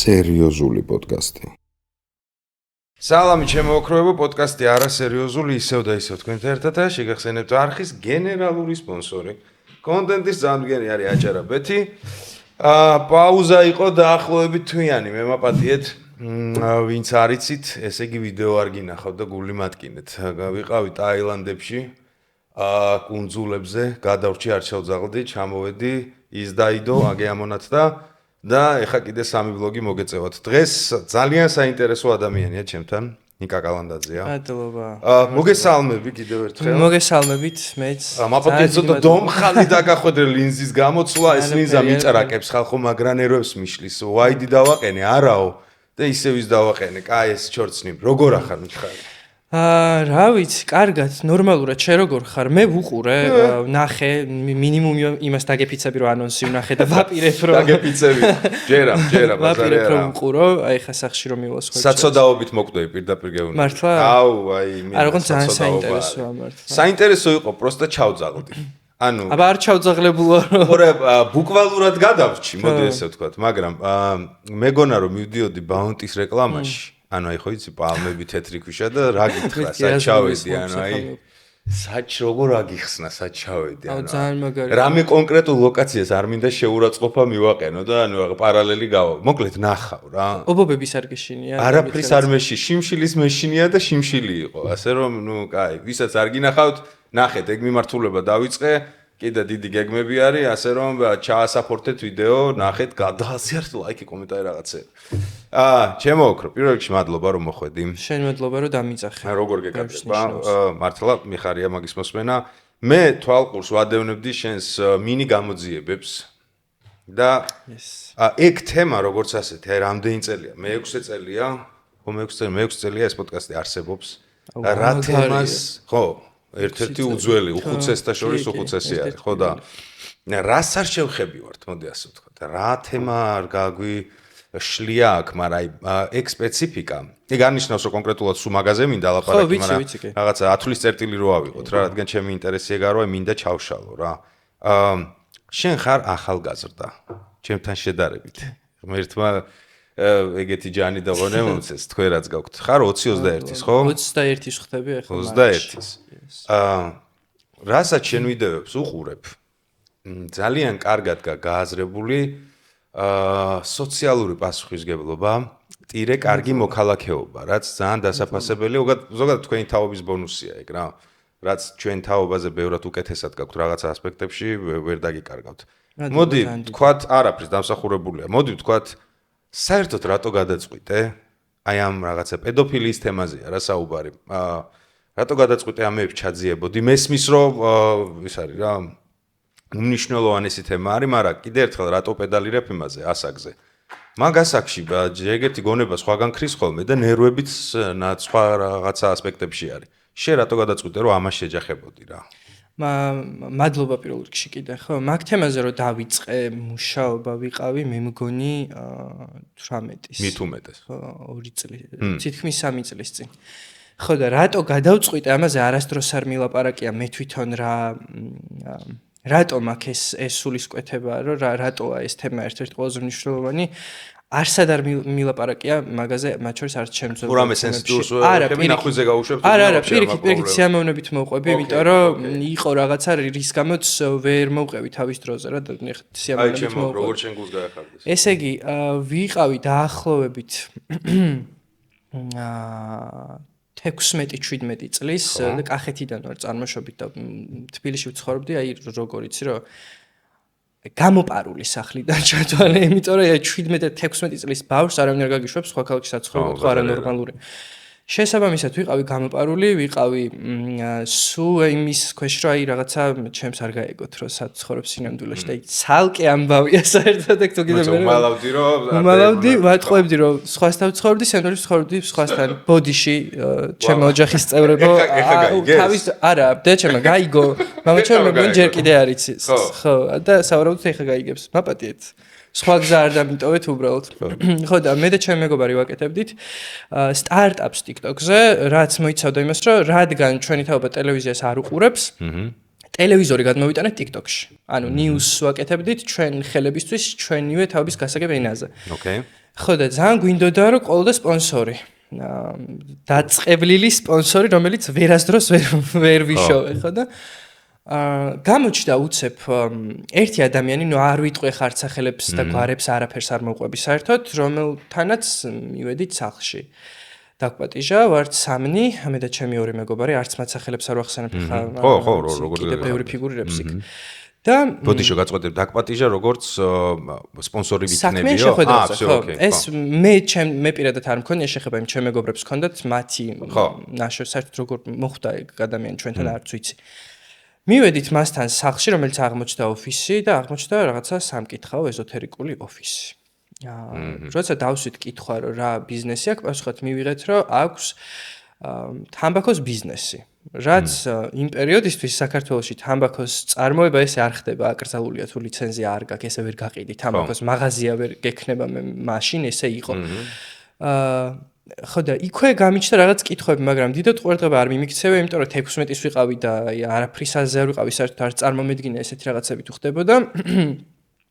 არასერიოზული პოდკასტი. სალამი ჩემო ოქროებო, პოდკასტი არასერიოზული ისევ და ისევ თქვენთან ერთად და შეგახსენებთ არხის გენერალური სპონსორი. კონტენტის ძამდგენი არის აჭარაბეთი. პაუზა იყო დაახლოებით თვიანი, მემაპატიეთ, ვინც არიცით, ესე იგი ვიდეო არ გინახავთ და გული მატკინეთ. ვიყავი ტაილანდებში, კუნძულებზე, გადავრჩი არ ჩავძაღლდი, ჩამოვედი, ის დაიდო, აგე ამონათ და ეხა კიდე სამი ვლოგი მოგეწევათ. დღეს ძალიან საინტერესო ადამიანია ჩემთან, ნიკა კალანდაძეა. მადლობა. მოგესალმები კიდევ ერთხელ. მოგესალმებით, მეც. მაპატიეთ ცოტა დომხალი დაგახვედრე ლინზის გამოცვლა, ეს ლინზა მიწერაკებს ხალხო მაგრანერებს მიშლის. ვაიდი დავაყენე, არაო და ისევ ის დავაყენე. კაი ეს ჩორცნი. როგორ ახარ მითხარი? რა ვიცი, კარგად, ნორმალურად, შე როგორ ხარ? მე ვუყურე, ნახე, მინიმუმ იმას დაგეფიცები რომ ანონსი ვნახე და ვაპირებ რომ დაგეფიცები. ჯერა, ბაზარი ვაპირებ არა. რომ ვყურო, აი ხა სახში რომ მივასხო. საცოდაობით მოკვდები პირდაპირ გეუბნები. მართლა? აუ, აი მინდა. არა, როგორ ძალიან საინტერესოა მართლა. საინტერესო იყო, პროსტა ჩავძაღლდი. ანუ აბა არ ჩავძაღლებულა რომ ორე ბუკვალურად გადავრჩი, მოდი ესე ვთქვათ, მაგრამ მეგონა რომ მივდიოდი ბაუნტის რეკლამაში, ანუ აი ხო იცი პალმები თეთრი ქვიშა და რა გითხრა, სად ჩავედი, ანუ აი სად როგორ აგიხსნა, სად ჩავედი, აუ ძალიან მაგარი. რამე კონკრეტულ ლოკაციას არ მინდა შეურაცხყოფა მივაყენო და ანუ პარალელი გავა. მოკლედ ნახავ რა. ობობების არ გეშინია. არაფრის არ მეში, შიმშილის მეშინია და შიმშილი იყო. ასე რომ, ნუ, კაი, ვისაც არ გინახავთ, ნახეთ, ეგ მიმართულება დავიწყე, კიდე დიდი გეგმები არის, ასე რომ ჩაასაპორტეთ ვიდეო, ნახეთ, გადააზიარეთ ლაიქი, კომენტარი რაღაცეები. ჩემო ოქრო, პირველ რიგში მადლობა რომ მოხვედი. შენ მადლობა რომ დამიწახე. როგორ გეკარდება? მართლა მიხარია მაგის მოსმენა. მე თვალყურს ვადევნებდი შენს მინი გამოძიებებს და ეგ თემა როგორც ასეთი, აი რამდენი წელია? მე-6 წელია. ხო, მე-6 წელია ეს პოდკასტი არსებობს. რა თემას, ხო, ერთ-ერთი უძველი, უხუცესთა შორის უხუცესი არის, ხო და რას არ შევხები ვართ, მოდი ასე ვთქვათ. რა თემა არ გაგვიშლია აქ, მაგრამ აი ეგ სპეციფიკა. ეგ არნიშნავს, რომ კონკრეტულად სულ მაგაზე მინდა ლაპარაკი, მაგრამ რაღაცა ათვლის წერტილი რო ავიღოთ რა, რადგან ჩემი ინტერესი ეგაა, რომ მინდა ჩავშალო რა. შენ ხარ ახალგაზრდა, ჩემთან შედარებით. ღმერთმა ეგეთი ჯანი და ღონე მომცეს, თქვენ რაც გაქვთ. ხარ 20-21-ის, ხო? 21-ის ხდები ახლა. 21-ის. რასაც შენ ვიდეოებს უყურებ, ძალიან კარგად გააზრებული სოციალური პასუხისგებლობა, ტირე კარგი მოქალაქეობა, რაც ძალიან დასაფასებელია, ზოგადად თქვენი თაობის ბონუსია ეგ რა. რაც ჩვენ თაობაზე ბევრად უკეთესად გაქვთ რაღაცა ასპექტებში, ვერ დაგიკარგავთ. მოდი, თქვათ, არაფრის დამსახურებულია. მოდი, თქვათ, საერთოდ რატო გადაწყვიტე? აი ამ რაღაცა პედოფილიის თემაზეა რა საუბარი. რატო გადაწყვიტე ამეებს ჩაძიებოდი? მესმის რომ ის არის რა უმნიშვნელოვანესი თემა არის, მაგრამ კიდე ერთხელ რატო პედალირებ იმაზე, ასაკზე. მაგ ასაკში ეგეთი გონება სხვაგან ქრის ხოლმე და ნერვებიც სხვა რაღაცა ასპექტებში არის. შენ რატო გადაწყვიტე რომ ამას შეჯახებოდი რა? მადლობა პირველ რიგში კიდე, ხო, მაგ თემაზე რომ დავიწყე მუშაობა ვიყავი, მე მგონი 18-ის. მით უმეტეს. ხო, 2 წელი, თითქმის 3 წლის წინ. ხო და რატო გადავწყვიტე ამაზე არასდროს არ მილაპარაკია მე თვითონ რატომ აქ ეს სულისკვეთება რომ რატოა ეს თემა ერთ-ერთი ყველაზე მნიშვნელოვანი არსად არ მილაპარაკია მაგაზე მათ შორის არც ჩემს ურამე სენსიტიურს ვეხები ნახვიზე გავუშვებ არა პირიქით სიამოვნებით მოვყვები იმიტომ რომ იყო რაღაცა რის გამოც ვერ მოვყევი თავის დროზე რა სიამოვნებით მოვყვები როგორ შენ გულს გაეხარდეს ესე იგი ვიყავი დაახლოებით 16-17 წლის კახეთიდან ვარ წარმოშობით და თბილისში ვცხოვრობდი, აი როგორ იცი რომ გამოპარული სახლიდან ჩათვალე, იმიტომ რომ 17-16 წლის ბავშვს არავინ არ გაგიშვებს სხვა ქალაქში საცხოვრებლად, ხო არანორმალური. შესაბამისად ვიყავი გამოპარული, ვიყავი სულ იმის ქვეშ რომ აი რაღაცა ჩემს არ გაეგოთ რომ საცხოვრებ სინამდვილეში და აი ცალკე ამბავია საერთოდ ეგ თუ კიდე მე უმალავდი ვატყუებდი რომ სხვასთან ვცხოვრობდი სენდორი ვცხოვრობდი სხვასთან ბოდიში ჩემო ოჯახის წევრებო თავის არა და ჩემო გაიგო მამაჩემ მეგონი ჯერ კიდე არ იცის ხო და სავარაუდოდ ეხა გაიგებს მაპატიეთ სხვა გზა არ დამიტოვეთ უბრალოდ. ხო და მე და ჩემი მეგობარი ვაკეთებდით სტარტაპს TikTok-ზე, რაც მოიცავდა იმას, რომ რადგან ჩვენი თაობა ტელევიზიას არ უყურებს, ტელევიზორი გადმოვიტანეთ TikTok-ში. ანუ news ვაკეთებდით ჩვენ ხელებისთვის, ჩვენივე თაობის გასაგებ ენაზე. ოკეი. ხო და ძალიან გვინდოდა რომ ყოლოდა სპონსორი. დაწყებლილი სპონსორი, რომელიც ვერასდროს ვერ ვიშოვე, ხო და გამოჩნდა უცებ ერთი ადამიანი, ნუ არ ვიტყვი ხარ სახელებს და გვარებს არაფერს არ მოყვები საერთოდ, რომელთანაც მივედით სახლში. დაგვპატიჟა, ვართ სამნი, მე და ჩემი ორი მეგობარი, არც მათ სახელებს არ ვახსენებ ხა. ხო, როგორ კიდე ბევრი ფიგურირებს იქ. და ბოდიშო გაწყვეტებ, დაგვპატიჟა როგორც სპონსორი საქმე ვიქნებიო. შეხვედრაზე, ხო. ეს მე პირადად არ მქონია შეხება იმ ჩემ მეგობრებს ჰქონდათ მათი ნაშრომი საერთოდ როგორ მოხდა ეგ ადამიანი ჩვენთან არც ვიცი. მივედით მასთან სახლში, რომელიც აღმოჩნდა ოფისი და აღმოჩნდა რაღაცა სამკითხაო ეზოთერიკული ოფისი. როცა დავსვით კითხვა რომ რა ბიზნესი აქვს, პასუხად მივიღეთ რომ აქვს თამბაქოს ბიზნესი. რაც იმ პერიოდისთვის საქართველოში თამბაქოს წარმოება ესე არ ხდება, აკრძალულია თუ ლიცენზია არ გაქვს, ესე ვერ გაყიდი. თამბაქოს მაღაზია ვერ გექნება მაშინ ესე იყო. ხო და იქვე გამიჩნდა რაღაც კითხვები, მაგრამ დიდად ყურადღება არ მიმიქცევია, იმიტომ რომ 16-ის ვიყავი და არაფრის აზე არ ვიყავი, საერთოდ არ წარმომედგინა ესეთი რაღაცები თუ ხდებოდა.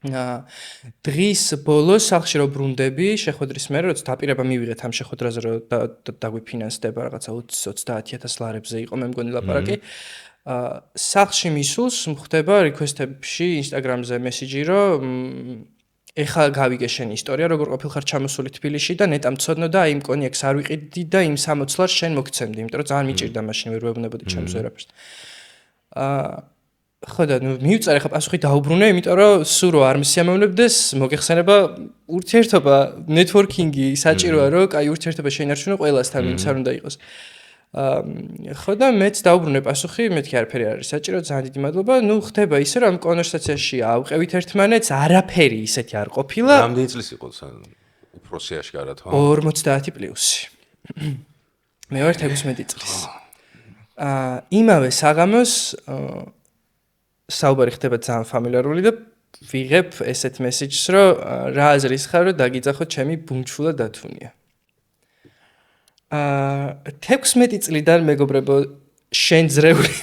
დღის ბოლოს სახლში რო ბრუნდები, შეხვედრის მერე, როცა დაპირება მივიღეთ ამ შეხვედრაზე, რომ დაგვიფინანსდება რაღაცა 20-30,000 ლარებზე იყო მე მგონი ლაპარაკი. სახლში მისულს მხდება რეკვესტებში Instagram-ზე მესიჯი, რომ ეხლა გავიგე შენი ისტორია, როგორ ყოფილხარ ჩამოსული თბილისში და ნეტა მცოდნო და აი მკონი ექს არ ვიყიდი და იმ 60 ლარს შენ მოგცემდი, იმიტომ რომ ძალიან მიჭირდა მაშინ ვერ ვეუბნებოდი ჩემს ვერაფერს. ხო და ნუ მივწერე ხა პასუხი დაუბრუნე, იმიტომ რომ სულ რო არ მსიამოვნებდეს, მოგეხსენება ურთიერთობა, ნეტვორკინგი საჭიროა, რომ კაი ურთიერთობა შეინარჩუნო ყველასთან, ვინც არ უნდა იყოს. ხო და მეც დაუბრუნე პასუხი, მეთქი არაფერი არ არის საჭირო, ძალიან დიდი მადლობა. ნუ ხდება ისე, რომ ამ კონვერსაციაში ავყევით ერთმანეთს, არაფერი ისეთი არ ყოფილა. რამდენი წლის იყო უფროსი აშკარად, ხო? 50 პლუსი. მე ვარ 16 წლის. იმავე საღამოს საუბარი ხდება ძალიან ფამილიარული და ვიღებ ესეთ მესიჯს, რომ რა აზრის ხარ, რომ დაგიძახო ჩემი ბუნჩულა დათუნია. 16 წლიდან მეგობრებო შენ ძრეული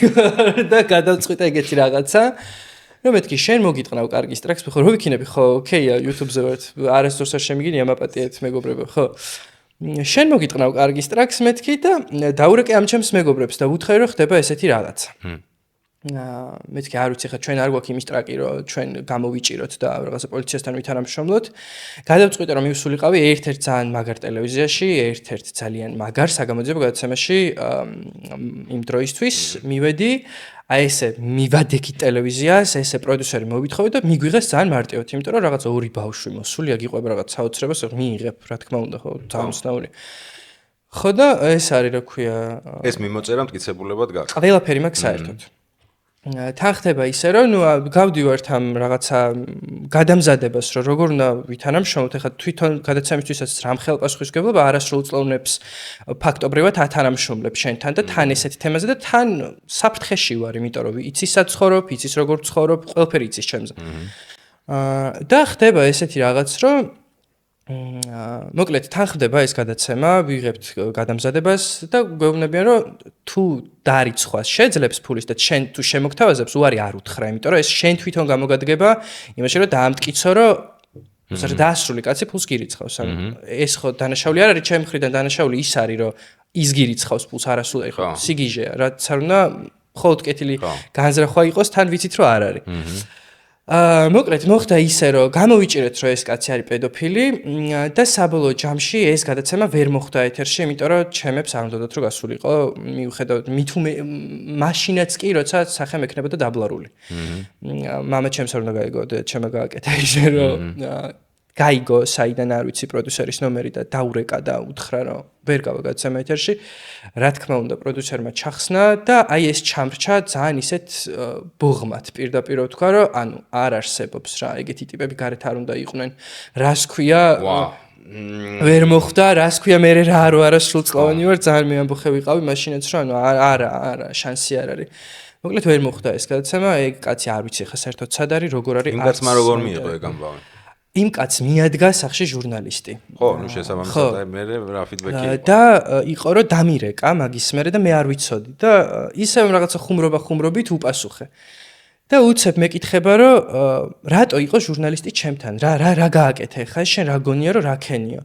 და გადავწყვიტე ეგეთი რაღაცა, რომ მეთქი შენ მოგიტყნავ კარგი სტრაქს, ხო რო ვიქინები, ხო, ოკეია, YouTube-ზე ვართ, არასდროს არ შემიგინია მაპატიეთ მეგობრებო, ხო. შენ მოგიტყნავ კარგი სტრაქს მეთქი და დაურეკე ამ ჩემს მეგობრებს და ვუთხარი რომ ხდება ესეთი რაღაცა. მეთქი არ ვიცი ხა ჩვენ არ გვაქვს იმის ტრაკი რომ ჩვენ გამოვიჭიროთ და რაღაცა პოლიციასთან ვითანამშრომლოთ. გადავწყვიტე რომ მივსულიყავი ერთ-ერთ ძალიან მაგარ ტელევიზიაში, ერთ-ერთ ძალიან მაგარ საგამოძიებო გადაცემაში იმ დროისთვის მივედი, აი ესე მივადექი ტელევიზიას, ესე პროდიუსერი მოვითხოვე და მიგვიღეს ძალიან მარტივად, იმიტომ რომ რაღაცა ორი ბავშვი მოსული, აგიყვება რაღაც საოცრებას, მიიღებ, რა თქმა უნდა, ხო, ძალიან უცნაური. ხო და ეს არის რა ქვია, ეს მიმოწერა მტკიცებულებად გაქვს. ყველაფერი მაქვს საერთოდ. თან ხდება ისე რომ ნუ გავდივართ ამ რაღაცა გადამზადებას რომ როგორ უნდა ვითანამშრომლოთ ახლა თვითონ გადაცემისთვისაც რამ ხელპასუხისმგებლობა არასრულწლოვნებს ფაქტობრივად ათანამშრომლებ შენთან და თან ესეთ თემაზე და თან საფრთხეში ვარ იმიტომ რომ იცის საცხოვრობ, იცის როგორ ცხოვრობ, ყველაფერი იცის ჩემზე. და ხდება ესეთი რაღაც რომ მოკლედ თან ხდება ეს გადაცემა, ვიღებთ გადამზადებას და გვეუბნებიან რომ თუ დარიცხვას შეძლებს ფულის და შენ თუ შემოგთავაზებს უარი არ უთხრა, იმიტომ რომ ეს შენ თვითონ გამოგადგება იმაში რომ დაამტკიცო რომ ზრდასრული კაცი ფულს გირიცხავს. ეს ხო დანაშაული არ არის ჩემი მხრიდან, დანაშაული ის არის რომ ის გირიცხავს ფულს არასრულ იყო სიგიჟეა, რაც არ უნდა მხოლოდ კეთილი განზრახვა იყოს, თან ვიცით რომ არ არის. მოკლედ მოხდა ისე რომ გამოვიჭირეთ რომ ეს კაცი არის პედოფილი და საბოლოო ჯამში ეს გადაცემა ვერ მოხდა ეთერში, იმიტომ რომ ჩემებს არ უნდათ რომ გასულიყო, მიუხედავად მით მაშინაც კი როცა სახე მექნებოდა დაბლარული. მამა ჩემს არ უნდა გაიგო და ჩემმა გააკეთა ისე რომ გაიგო საიდან არ ვიცი პროდიუსერის ნომერი და დაურეკა და უთხრა რომ ვერ გავა გადაცემა ეთერში. რა თქმა უნდა პროდიუსერმა ჩახსნა და აი ეს ჩამრჩა ძალიან ისეთ ბოღმად პირდაპირ ვთქვა რომ ანუ არ არსებობს რა ეგეთი ტიპები გარეთ არ უნდა იყვნენ. რას ქვია ვერ მოხდა, რას ქვია მე რა რო არასრულწლოვანი ვარ, ძალიან მე ამბოხე ვიყავი მაშინაც რომ ანუ არა შანსი არ არის. მოკლედ ვერ მოხდა ეს გადაცემა, ეგ კაცი არ ვიცი ხა საერთოდ სად არის, როგორ არის. იმ კაცმა როგორ მიიღო ეგ ამბავი? იმ კაცს მიადგა სახში ჟურნალისტი. ხო, ნუ შესაბამისად აი მე რა ფიდბექი იყო. და იყო რომ დამირეკა მაგის მერე და მე არ ვიცოდი და ისევ რაღაცა ხუმრობით უპასუხე. და უცებ მეკითხება რომ რატო იყო ჟურნალისტი ჩემთან რა გააკეთე ხა შენ რა გონია რომ რა ქენიო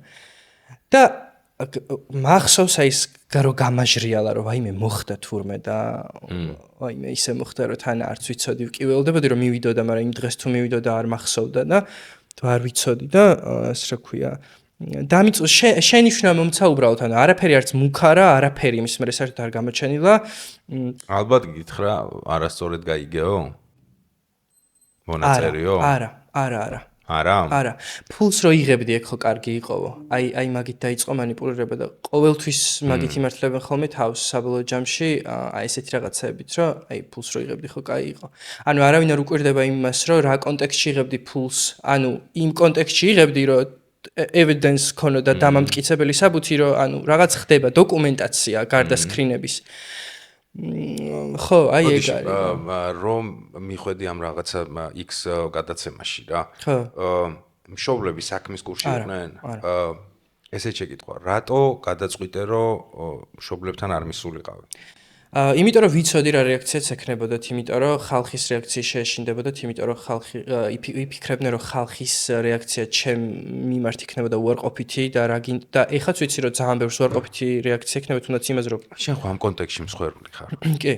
და მახსოვს აი ეს გარო გამაჟრიალა რომ ვაიმე მოხდა თურმე და ვაიმე ისე მოხდა რომ თან არც ვიცოდი ვკიველდებოდი რომ მივიდოდა მაგრამ იმ დღეს თუ მივიდოდა არ მახსოვდა და თუ არ ვიცოდი და ეს რა ქვია დამიწო შენიშნა მომცა უბრალოდ ანუ არაფერი არც მუქარა არაფერი იმის მერე საერთოდ არ გამოჩენილა ალბათ გითხრა არასწორად გაიგეო მონაწერიო არა ფულს რო იღებდი ეგ ხო კარგი იყოვო აი მაგით დაიწყო манипуლირება და ყოველთვის მაგით იმართლებენ ხოლმე თავს საბოლოო ჯამში აი ესეთი რაღაცაებით რომ აი ფულს რო იღებდი ხო კაი იყო ანუ არავინ არ უკვირდება იმას რომ რა კონტექსტში იღებდი ფულს ანუ იმ კონტექსტში იღებდი რომ evidence ქონოდა დამამტკიცებელი საბუთი რომ ანუ რაღაც ხდება დოკუმენტაცია გარდა სკრინების ხო აი ეგ არის რომ მიხვედი ამ რაღაცა X გადაცემაში რა მშობლები საქმის კურსში იყვნენ ესე შეკითხვა რატო გადაწყვიტე რომ მშობლებთან არ მისულიყავი იმიტომ რომ ვიცოდი რა რეაქციაც ექნებოდათ, იმიტომ რომ ხალხის რეაქცია შეეშინდებოდათ, იმიტომ რომ ხალხი იფიქრებდნენ რომ ხალხის რეაქცია ჩემ მიმართ იქნებოდა უარყოფითი და ეხაც ვიცი რომ ძალიან ბევრს უარყოფითი რეაქცია ექნება თუნდაც იმაზე რომ შენ ხო ამ კონტექსტში მსხვერპლი ხარ. კი.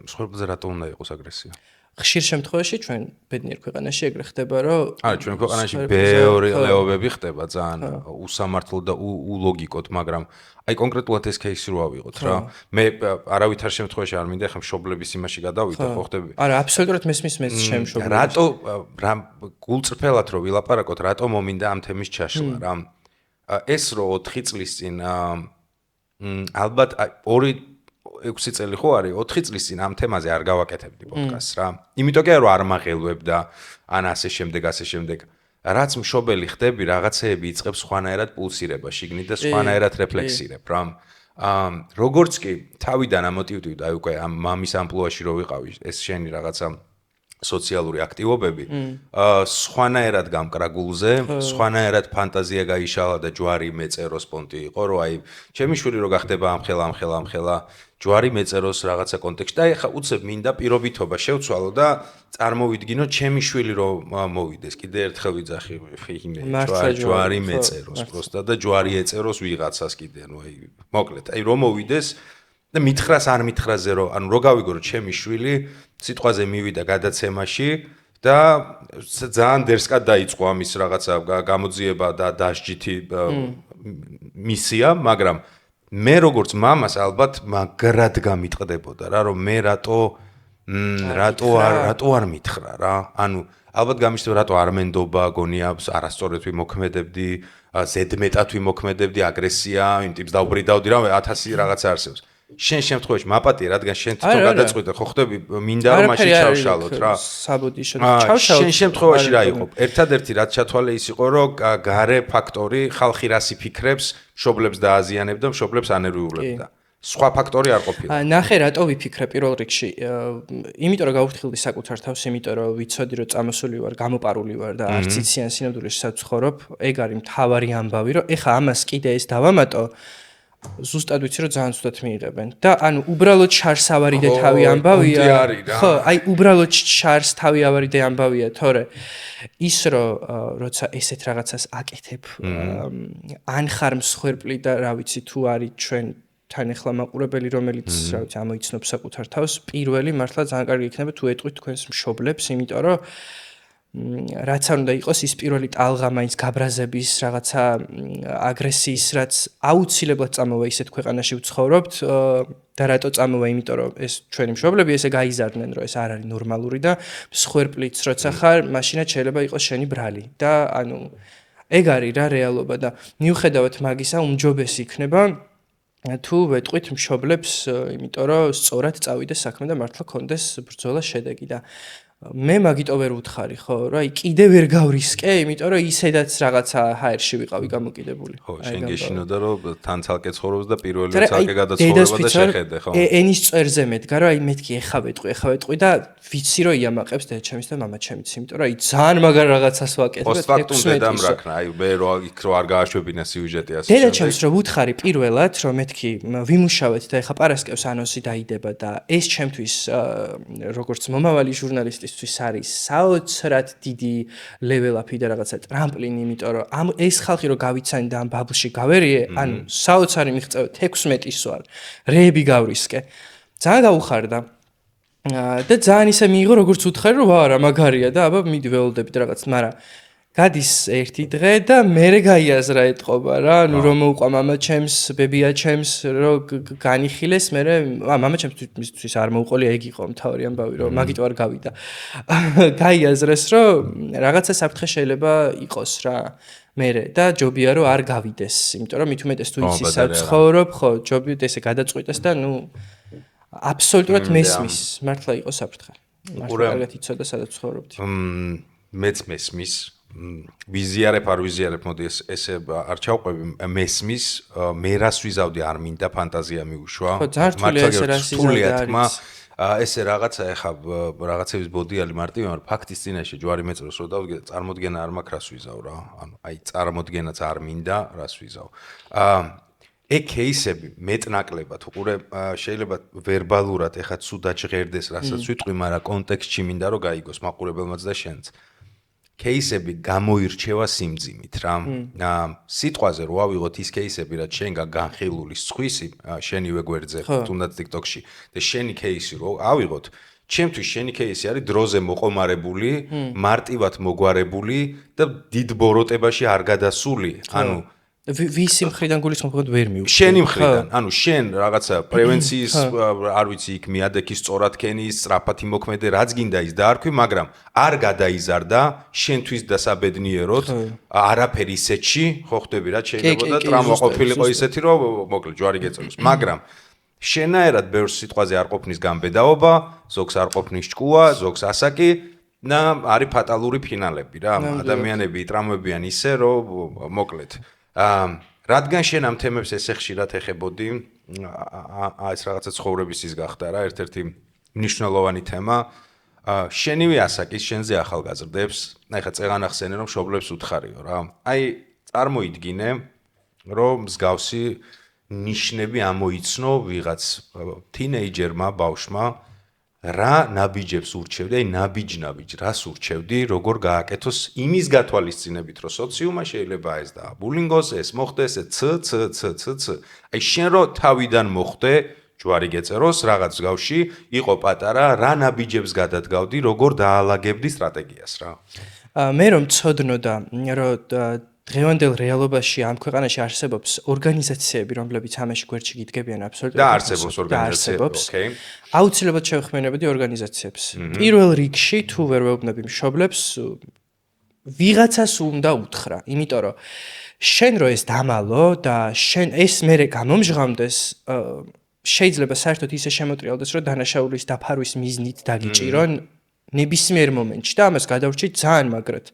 მსხვერპლზე რატო უნდა იყოს აგრესია? ხშირ შემთხვევაში ჩვენ ბედნიერ ქვეყანაში ეგრე ხდება რომ არა ჩვენ ქვეყანაში ბევრი ლეობები ხდება ძალიან უსამართლო და ულოგიკოდ მაგრამ აი კონკრეტულად ეს кейსი რო ავიღოთ რა მე არავითარ შემთხვევაში არ მინდა ხა მშობლების იმაში გადავიდე ხო ხდები არა აბსოლუტურად მესმის ჩემ მშობლებს რატო რა გულწრფელად რო ვილაპარაკოთ რატო მომინდა ამ თემის ჩაშლა რა ეს რო 4 წლის წინ ალბათ 6 წელი ხო არის 4 წლის წინ ამ თემაზე არ გავაკეთებდი პოდკასტს რა იმიტომ კი რომ არ მაღელვებ და ან ასე შემდეგ რაც მშობელი ხდები რაღაცეები იწყებს სხვანაირად პულსირება შიგნით და სხვანაირად რეფლექსირებ რა როგორც კი თავიდან ამოტივდივ და აი უკვე ამ მამის ამპლუაში რო ვიყავი ეს შენი რაღაცა სოციალური აქტივობები სხვანაირად გამკრა გულზე სხვანაირად ფანტაზია გაიშალა და ჯვარი მეწეროს პონტი იყო რომ აი ჩემი შვილი რო გახდება ამხელა ჯვარი მეწეროს რაღაცა კონტექსტი და ეხა უცებ მინდა პირობითობა შევცვალო და წარმოვიდგინო ჩემი შვილი რო მოვიდეს კიდე ერთხელ ვიძახი იმე ჯვარი მეწეროს პროსტა და ჯვარი ეწეროს ვიღაცას კიდე ანუ აი მოკლედ აი რომ მოვიდეს და მითხრას არ მითხრაზე რომ ანუ რო გავიგო რომ ჩემი შვილი სიტყვაზე მივიდა გადაცემაში და ძალიან დერსკად დაიწყო ამის რაღაცა გამოძიება და დასჯითი მისია მაგრამ მე როგორც მამას ალბათ მაგრად გამიტყდებოდა რა რომ მე რატო არ მითხრა რა ანუ ალბათ გამიშტო რატო არ მენდობა გონია არასწორად ვიმოქმედებდი ზედმეტად ვიმოქმედებდი აგრესია იმ ტიპს დაუბრიდავდი რა 1000 რაღაცა არსებობს შენ შემთხვევაში მაპატია რადგან შენ თვითონ გადაწყვიტე ხო ხდები მინდა რომ მაშინ ჩავშალოთ რა საბუდი ჩავშალოთ შენ შემთხვევაში რა იყო ერთადერთი რაც ჩათვალე ის იყო რომ გარე ფაქტორი ხალხი რას იფიქრებს მშობლებს დააზიანებდა მშობლებს ანერვიულებდა სხვა ფაქტორი არ ყოფილა ნახე რატო ვიფიქრე პირველ რიგში იმიტომ რომ გავუფრთხილდი საკუთარ თავს იმიტომ რომ ვიცოდი რომ წამოსული ვარ გამოპარული ვარ და არც იციან სინამდვილეში საცხოვრობ ეგ არის მთავარი ამბავი რომ ეხა ამას კიდე ეს დავამატო ზუსტად ვიცი რომ ძალიან ცუდად მიიღებენ და ანუ უბრალოდ შარს ავარიდე თავი ამბავია ხო აი უბრალოდ შარს თავი ავარიდე ამბავია თორე ის რომ როცა ესეთ რაღაცას აკეთებ ან ხარ მსხვერპლი და რა ვიცი თუ არის ჩვენ თან ახლა მაყურებელი რომელიც რა ვიცი ამოიცნობს საკუთარ თავს პირველი მართლა ძალიან კარგი იქნება თუ ეტყვით თქვენს მშობლებს იმიტომ რომ რაც არ უნდა იყოს ის პირველი ტალღა მაინც გაბრაზების რაღაცა აგრესიის რაც აუცილებლად წამოვა ისეთ ქვეყანაში ვცხოვრობთ და რატო წამოვა იმიტომ რომ ეს ჩვენი მშობლები ესე გაიზარდნენ რომ ეს არ არის ნორმალური და მსხვერპლიც როცა ხარ მაშინაც შეიძლება იყოს შენი ბრალი და ანუ ეგ არის რა რეალობა და მიუხედავად მაგისა უმჯობესი იქნება თუ ვეტყვით მშობლებს იმიტომ რომ სწორად წავიდეს საქმე და მართლა კონდეს ბრძოლა შედეგი და მე მაგიტო ვერ ვუთხარი ხო რა კიდე ვერ გავრისკე იმიტომ რომ ისედაც რაღაცა ჰაერში ვიყავი გამოკიდებული ხო შენ გეშინოდა რომ თან ცალკე ცხოვრობს და პირველი ცალკე გადაცხოვრება და შეხედე ხო ენის წერზე მედგა რომ აი მეთქი ეხა ვეტყვი და ვიცი რომ იამაყებს და ჩემის და მამა ჩემიც იმიტომ რომ აი ძალიან მაგარ რაღაცას ვაკეთებ პოსტფაქტუმ დედამ რაქნა აი მე რო იქ რო არ გააშვებინა სიუჟეტი ასე დედა ჩემს რომ ვუთხარი პირველად რომ მეთქი ვიმუშავეთ და ეხა პარასკევს ანონსი დაიდება და ეს ჩემთვის როგორც მომავალი ჟურნალისტის მისთვის არის საოცრად დიდი level-up-ი და რაღაცა ტრამპლინი, იმიტომ რომ ეს ხალხი რო გავიცანი და ამ ბაბლში გავერიე, ანუ საოცარი მიღწევა 16-ის ვარ, რეები გავრისკე. ძალიან გაუხარდა. და ძალიან ისე მიიღო, როგორც უთხარი, რომ ვაა რა მაგარია და აბა მიდი ველოდებით რაღაც, მაგრამ გადის ერთი დღე და მერე გაიაზრა ეთყობა რა, ანუ რომ მოუყვა მამა ჩემს, ბებია ჩემს, რომ განიხილეს, მერე მამა ჩემთვის არ მოუყოლია, ეგ იყო მთავარი ამბავი, რომ მაგით არ გავიდა. გაიაზრეს, რომ რაღაცა საფრთხე შეიძლება იყოს რა. მერე და ჯობია რომ არ გავიდეს, იმიტომ რომ მით უმეტეს თუ იცი საცხოვრობ, ხო, ჯობია ესე გადაწყვიტეს და ნუ აბსოლუტურად მესმის, მართლა იყო საფრთხე. მართლა კარგად იცოდა სადაც ცხოვრობდი. მეც მესმის ვიზიარებ არ ვიზიარებ მოდი ესე არ ჩავყვები მესმის მე რას ვიზავდი არ მინდა ფანტაზია მიუშვა ესე რაღაცა ეხა რაღაცების ბოდიალი მარტივი მაგრამ ფაქტის წინაშე ჯვარი მეწროს რო დავდგე წარმოდგენა არ მაქვს რას ვიზავ რა ანუ აი წარმოდგენაც არ მინდა რას ვიზავ ეგ кейსები მეტნაკლებად უყურე შეიძლება ვერბალურად ეხა ცუდად ჟღერდეს რასაც ვიტყვი მაგრამ კონტექსტში მინდა რომ გაიგოს მაყურებელმაც და შენც кейსები გამოირჩევა სიმძიმით რა. სიტყვაზე რო ავიღოთ ის кейსები, რაც შენგან განხილული სხვისი, შენივე გვერდზე, თუნდაც TikTok-ში და შენი кейსი რო ავიღოთ, ჩემთვის შენი кейსი არის დროზე მოყომარებული, მარტივად მოგვარებული და დიდ ბოროტებაში არ გადასული. ანუ ვისი მხრიდან გულისხმობ ვერ მივხვდი. შენი მხრიდან, ანუ შენ რაღაცა პრევენციის, არ ვიცი, იქ მიადექი სწორად ქენის, სწრაფად იმოქმედე, რაც გინდა ის დაარქვი, მაგრამ არ გადაიზარდა შენთვის დასაბედნიეროდ, არაფერი ისეთში, ხო ხვდები რა, შეიძლება და ტრამვა ყოფილიყო ისეთი, რომ მოკლედ ჯვარი გეწევს, მაგრამ შენაერად ბევრ სიტყვაზე არ ყოფნის გამბედაობა, ზოგს არ ყოფნის ჭკუა, ზოგს ასაკი და არის ფატალური ფინალები რა, ადამიანები იტრამვებიან ისე, რომ მოკლედ რადგან შენ ამ თემებს ესე ხშირად ეხებოდი, ეს რაღაცა ცხოვრების ის გახდა რა, ერთ-ერთი მნიშვნელოვანი თემა, შენივე ასაკის შენზე ახალგაზრდებს, ეხა წეღან ახსენე რომ მშობლებს უთხარიო რა. აი, წარმოიდგინე, რომ მსგავსი ნიშნები ამოიცნო ვიღაც თინეიჯერმა, ბავშვმა, რა ნაბიჯებს ურჩევდი, აი ნაბიჯ, რას ურჩევდი, როგორ გააკეთოს იმის გათვალისწინებით, რომ სოციუმმა შეიძლება ეს და ბულინგოს, ეს მოხდეს, ც. აი შენ რო თავიდან მოხდე, ჯვარი გეწეროს, რაღაც მსგავსი, იყო პატარა, რა ნაბიჯებს გადადგავდი, როგორ დაალაგებდი სტრატეგიას რა. მე რომ ცოდნოდა, რომ დღევანდელ რეალობაში ამ ქვეყანაში არსებობს ორგანიზაციები, რომლებიც ამაში გვერდში გიდგებიან აბსოლუტურად და არსებობს ორგანიზაციები, ოკეი. აუცილებლად შევხმენებოდი ორგანიზაციებს. პირველ რიგში თუ ვერ ვეუბნები მშობლებს, ვიღაცას უნდა უთხრა, იმიტომ რომ შენ რო ეს დამალო და შენ ეს მერე გამომჟღავდეს, შეიძლება საერთოდ ისე შემოტრიალდეს, რომ დანაშაულის დაფარვის მიზნით დაგიჭირონ ნებისმიერ მომენტში და ამას გადავრჩით ძალიან მაგრად.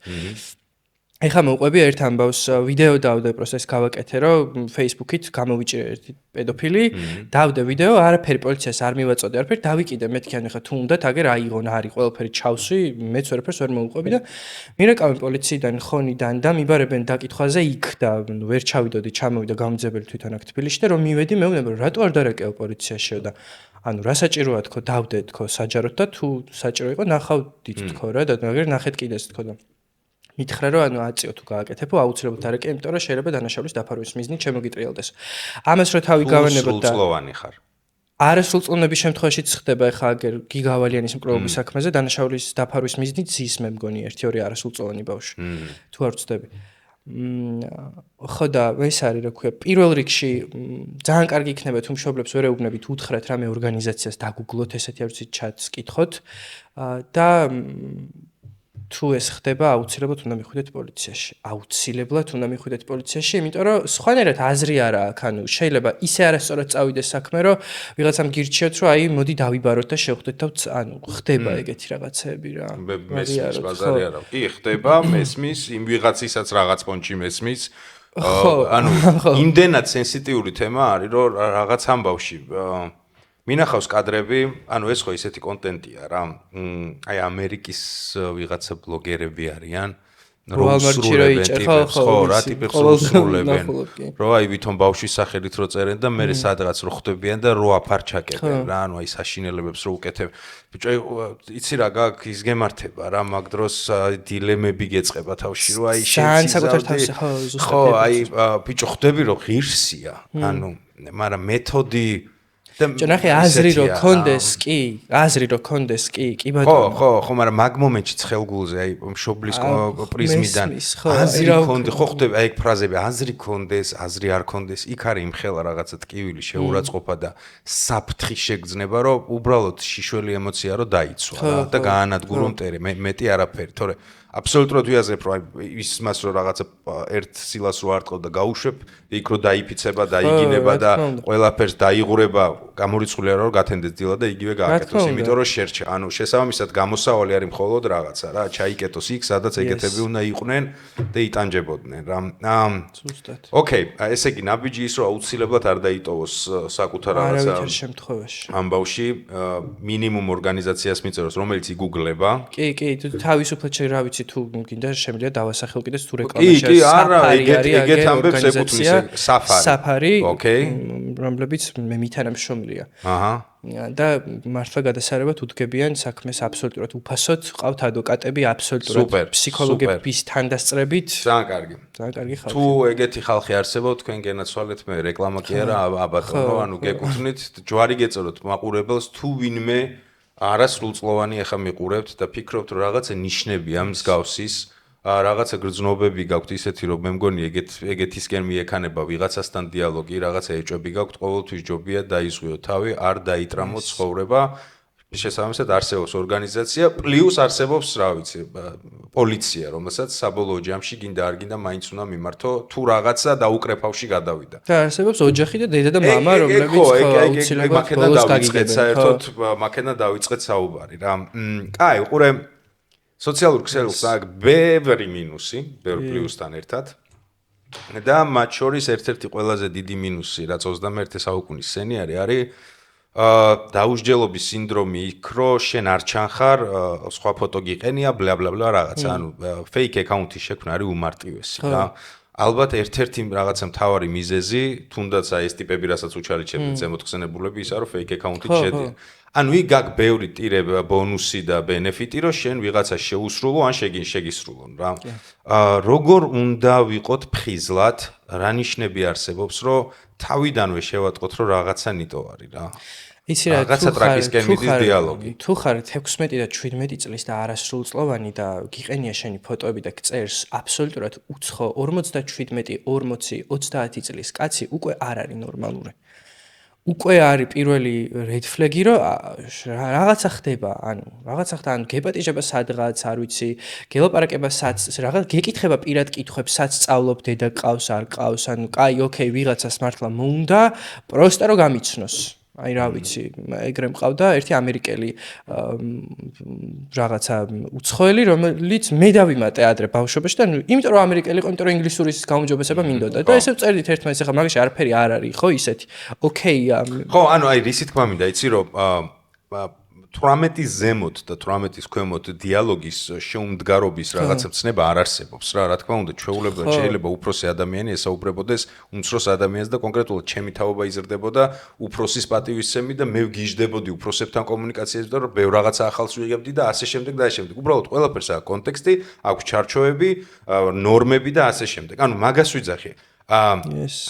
ეხლა მოვყვები ერთ ამბავს ვიდეო დავდე პროცეს გავაკეთე რომ Facebook-ით გამოვიჭირე ერთი პედოფილი დავდე ვიდეო არაფერი პოლიციას არ მივაწოდე არაფერი დავიკიდე მეთქი ან ეხლა თუ უნდათ აგერ აიღონ არის ყველაფერი ჩავსვი მეც ვერაფერს ვერ მოვყვები და მირეკავენ პოლიციიდან ხონიდან და მიბარებენ დაკითხვაზე იქ და ვერ ჩავიდოდი ჩამოვიდა გამძებელი თვითონ აქ თბილისში და რომ მივედი მეუბნება რომ რატო არ დარეკეო პოლიციაშიო და ანუ რა საჭიროა თქო დავდე თქო საჯაროდ და თუ საჭირო იყო ნახავდით თქო რა და მაგერ ნახეთ კიდეს თქო და მითხრა რომ ანუ აწიო თუ გააკეთებო აუცილებლად არეკე იმიტომ რომ შეიძლება დანაშაულის დაფარვის მიზნით შემოგიტრიალდეს ამას რო თავი გავანებოთ და სრულწლოვანი ხარ არასრულწლოვნების შემთხვევაშიც ხდება ახლა აგერ გიგავალიანის მკვლელობის საქმეზე დანაშაულის დაფარვის მიზნით ზის მე მგონი 1-2 არასრულწლოვანი ბავშვი თუ არ ვწდები ხო და ეს არის რა ქვია პირველ რიგში ძალიან კარგი იქნება თუ მშობლებს ვერ ეუბნებით უთხრათ რამე ორგანიზაციას დაგუგლოთ ესეთი არ ვიცი ჩატს კითხოთ და თუ ეს ხდება აუცილებლად უნდა მიხვიდეთ პოლიციაში. აუცილებლად უნდა მიხვიდეთ პოლიციაში, იმიტომ რომ სხვანაირად აზრი არა აქვს, ანუ შეიძლება ისე არასწორად წავიდეს საქმე, რომ ვიღაცამ გირჩიოთ, რომ აი მოდი დავიბაროთ და შევხვდეთ და ანუ ხდება ეგეთი რაღაცეები რა. მესმის ბაზარი არა. კი, ხდება, მესმის, იმ ვიღაცისაც რაღაც პონჩი მესმის. ანუ იმდენად სენსიტიური თემა არის, რომ რაღაც ამბავში მინახავს კადრები, ანუ ეს ხო ისეთი კონტენტია რა. აი ამერიკის ვიღაცა ბლოგერები არიან რა ტიპი ხსრულებენ რო აი ვითომ ბავშვის სახელით რო წერენ და მე სადღაც რო ხვდებიან და რო აფარჩაკებენ რა ანუ აი საშინელებებს რო უკეთებ ბიჭო იცი რა გაქვს ის გემართება რა მაგ დროს დილემები გეწყება თავში რო აი შენ ხო აი ბიჭო ხვდები რომ ღირსია ანუ მაგრამ მეთოდი ნახე აზრი რო კონდეს კი ბატონო ხო მაგრამ მაგ მომენტში ცხელგულზე აი მშობლის პრიზმიდან აზრი კონდე ხო ხდება აი ეგ ფრაზები აზრი კონდეს აზრი არ კონდეს იქ არის იმხელა რაღაცა ტკივილი შეურაცხყოფა და საფრთხე შეგრძნება რომ უბრალოდ შიშველი ემოცია რომ დაიცვა და გაანადგურო მტერე მეტი არაფერი თორე აბსოლუტურად ვიაზრებ რომ ის მას რომ რაღაცა ერთ სილას რო არტყობ და გაუშვებ იქ რო დაიფიცება დაიგინება და ყველაფერს დაიღურება გამორიცხული არა რომ გათენდეს დილა და იგივე გააკეთოს იმიტომ რომ შერჩა ანუ შესაბამისად გამოსავალი არის მხოლოდ რაღაცა რა ჩაიკეტოს იქ სადაც ეგეთები უნდა იყვნენ და იტანჯებოდნენ რა ზუსტად ოკეი ესე იგი ნაბიჯი ის რომ აუცილებლად არ დაიტოვოს საკუთარ რაღაცა არავითარ შემთხვევაში ამბავში მინიმუმ ორგანიზაციას მიწეროს რომელიც იგუგლება კი თავისუფლად რა ვიცი თუ გინდა შემიძლია დავასახელ კიდე თუ რეკლამაში კი არა ეგეთ ამბებს ეკუთვნის საფარი ოკეი რომლებიც მე მითანამშრომლია და მართლა გადასარევად უდგებიან საქმეს აბსოლუტურად უფასოდ ყავთ ადვოკატები აბსოლუტურად ფსიქოლოგების თანდასწრებით ძალიან კარგი ხალხი თუ ეგეთი ხალხი არსებობს თქვენ გენაცვალეთ მე რეკლამა კი არა აბატონო ანუ გეკუთვნით ჯვარი გეწოდოთ მაყურებელს თუ ვინმე არასრულწლოვანი ახლა მიყურებთ და ფიქრობთ რომ რაღაცა ნიშნებია მსგავსის რაღაცა გრძნობები გაქვთ ისეთი რომ მე მგონი ეგეთისკენ მიექანება ვიღაცასთან დიალოგი რაღაცა ეჭვები გაქვთ ყოველთვის ჯობია დაიზღვიო თავი არ დაიტრამოთ ცხოვრება შესაბამისად არსებობს ორგანიზაცია პლუს არსებობს რა ვიცი პოლიცია რომელსაც საბოლოო ჯამში გინდა არ გინდა მაინც უნდა მიმართო თუ რაღაცა დაუკრეფავში გადავიდა და არსებობს ოჯახი და დედა და მამა რომლებიც აუცილებლად ბოლოს გაგიგებენ საერთოდ მაქედან დავიწყეთ საუბარი რა კაი უყურე სოციალურ ქსელს აქვს ბევრი მინუსი, ბევრი პლუსთან ერთად. და მათ შორის ერთ-ერთი ყველაზე დიდი მინუსი, რაც 21 საუკუნის სცენარი არის დაუსჯელობის სინდრომი იქ რომ შენ არ ჩანხარ, სხვა ფოტო გიყენია, ბლა რაღაცა, ანუ fake account-ის შექმნა არის უმარტივესი და ალბათ ერთ-ერთი რაღაცა მთავარი მიზეზი, თუნდაც აი ეს ტიპები, რასაც უჩალიჩებდნენ ზემოთხსენებულები, ისა რომ fake account-ით შედიან. ანუ იქ გაქვს ბევრი ტირე ბონუსი და ბენეფიტი, რომ შენ ვიღაცა შეუსრულო ან შეგისრულონ რა. როგორ უნდა ვიყოთ ფხიზლად, რა ნიშნები არსებობს, რომ თავიდანვე შევატყოთ, რომ რაღაცა ნიტო არის რა. იცი რა, რაღაცა ტრაკისკენ მიდის დიალოგი. თუ ხარ 16 და 17 წლის და არასრულწლოვანი და გიყენია შენი ფოტოები და გწერს აბსოლუტურად უცხო 47, 40, 30 წლის კაცი უკვე არ არის ნორმალური. უკვე არის პირველი red flag-ი, რომ რაღაცა ხდება, ანუ გეპატიჟება სადღაც, არ ვიცი, გელაპარაკება რაღაც გეკითხება პირად კითხვებს, სად სწავლობ, დედა ყავს, არ ყავს, ანუ კაი, ოკეი, ვიღაცას მართლა მოუნდა, პროსტა რომ გამიცნოს. აი რა ვიცი, ეგრე მყავდა ერთი ამერიკელი რაღაცა უცხოელი, რომელიც მე დავიმატე ადრე ბავშვობაში და იმიტომ რომ ამერიკელი იყო, იმიტომ რომ ინგლისურის გაუმჯობესება მინდოდა და ესე ვწერდით ერთმანეთს, ახლა მაგაში არაფერი არ არის, ხო ისეთი. ოკეი. ხო, ანუ აი რისი თქმა მინდა, იცი რომ 18-ის ზემოთ და 18-ის ქვემოთ დიალოგის შეუმდგარობის რაღაცა ცნება არ არსებობს რა. რა თქმა უნდა, ჩვეულებრივად შეიძლება უფროსი ადამიანი ესაუბრებოდეს უმცროს ადამიანს და კონკრეტულად ჩემი თაობა იზრდებოდა უფროსის პატივისცემი და მე ვგიჟდებოდი უფროსებთან კომუნიკაციაზე და რომ ბევრ რაღაცა ახალს ვიღებდი და ასე შემდეგ და ასე შემდეგ. უბრალოდ ყველაფერს აქვს კონტექსტი, აქვს ჩარჩოები, ნორმები და ასე შემდეგ. ანუ მაგას ვიძახი.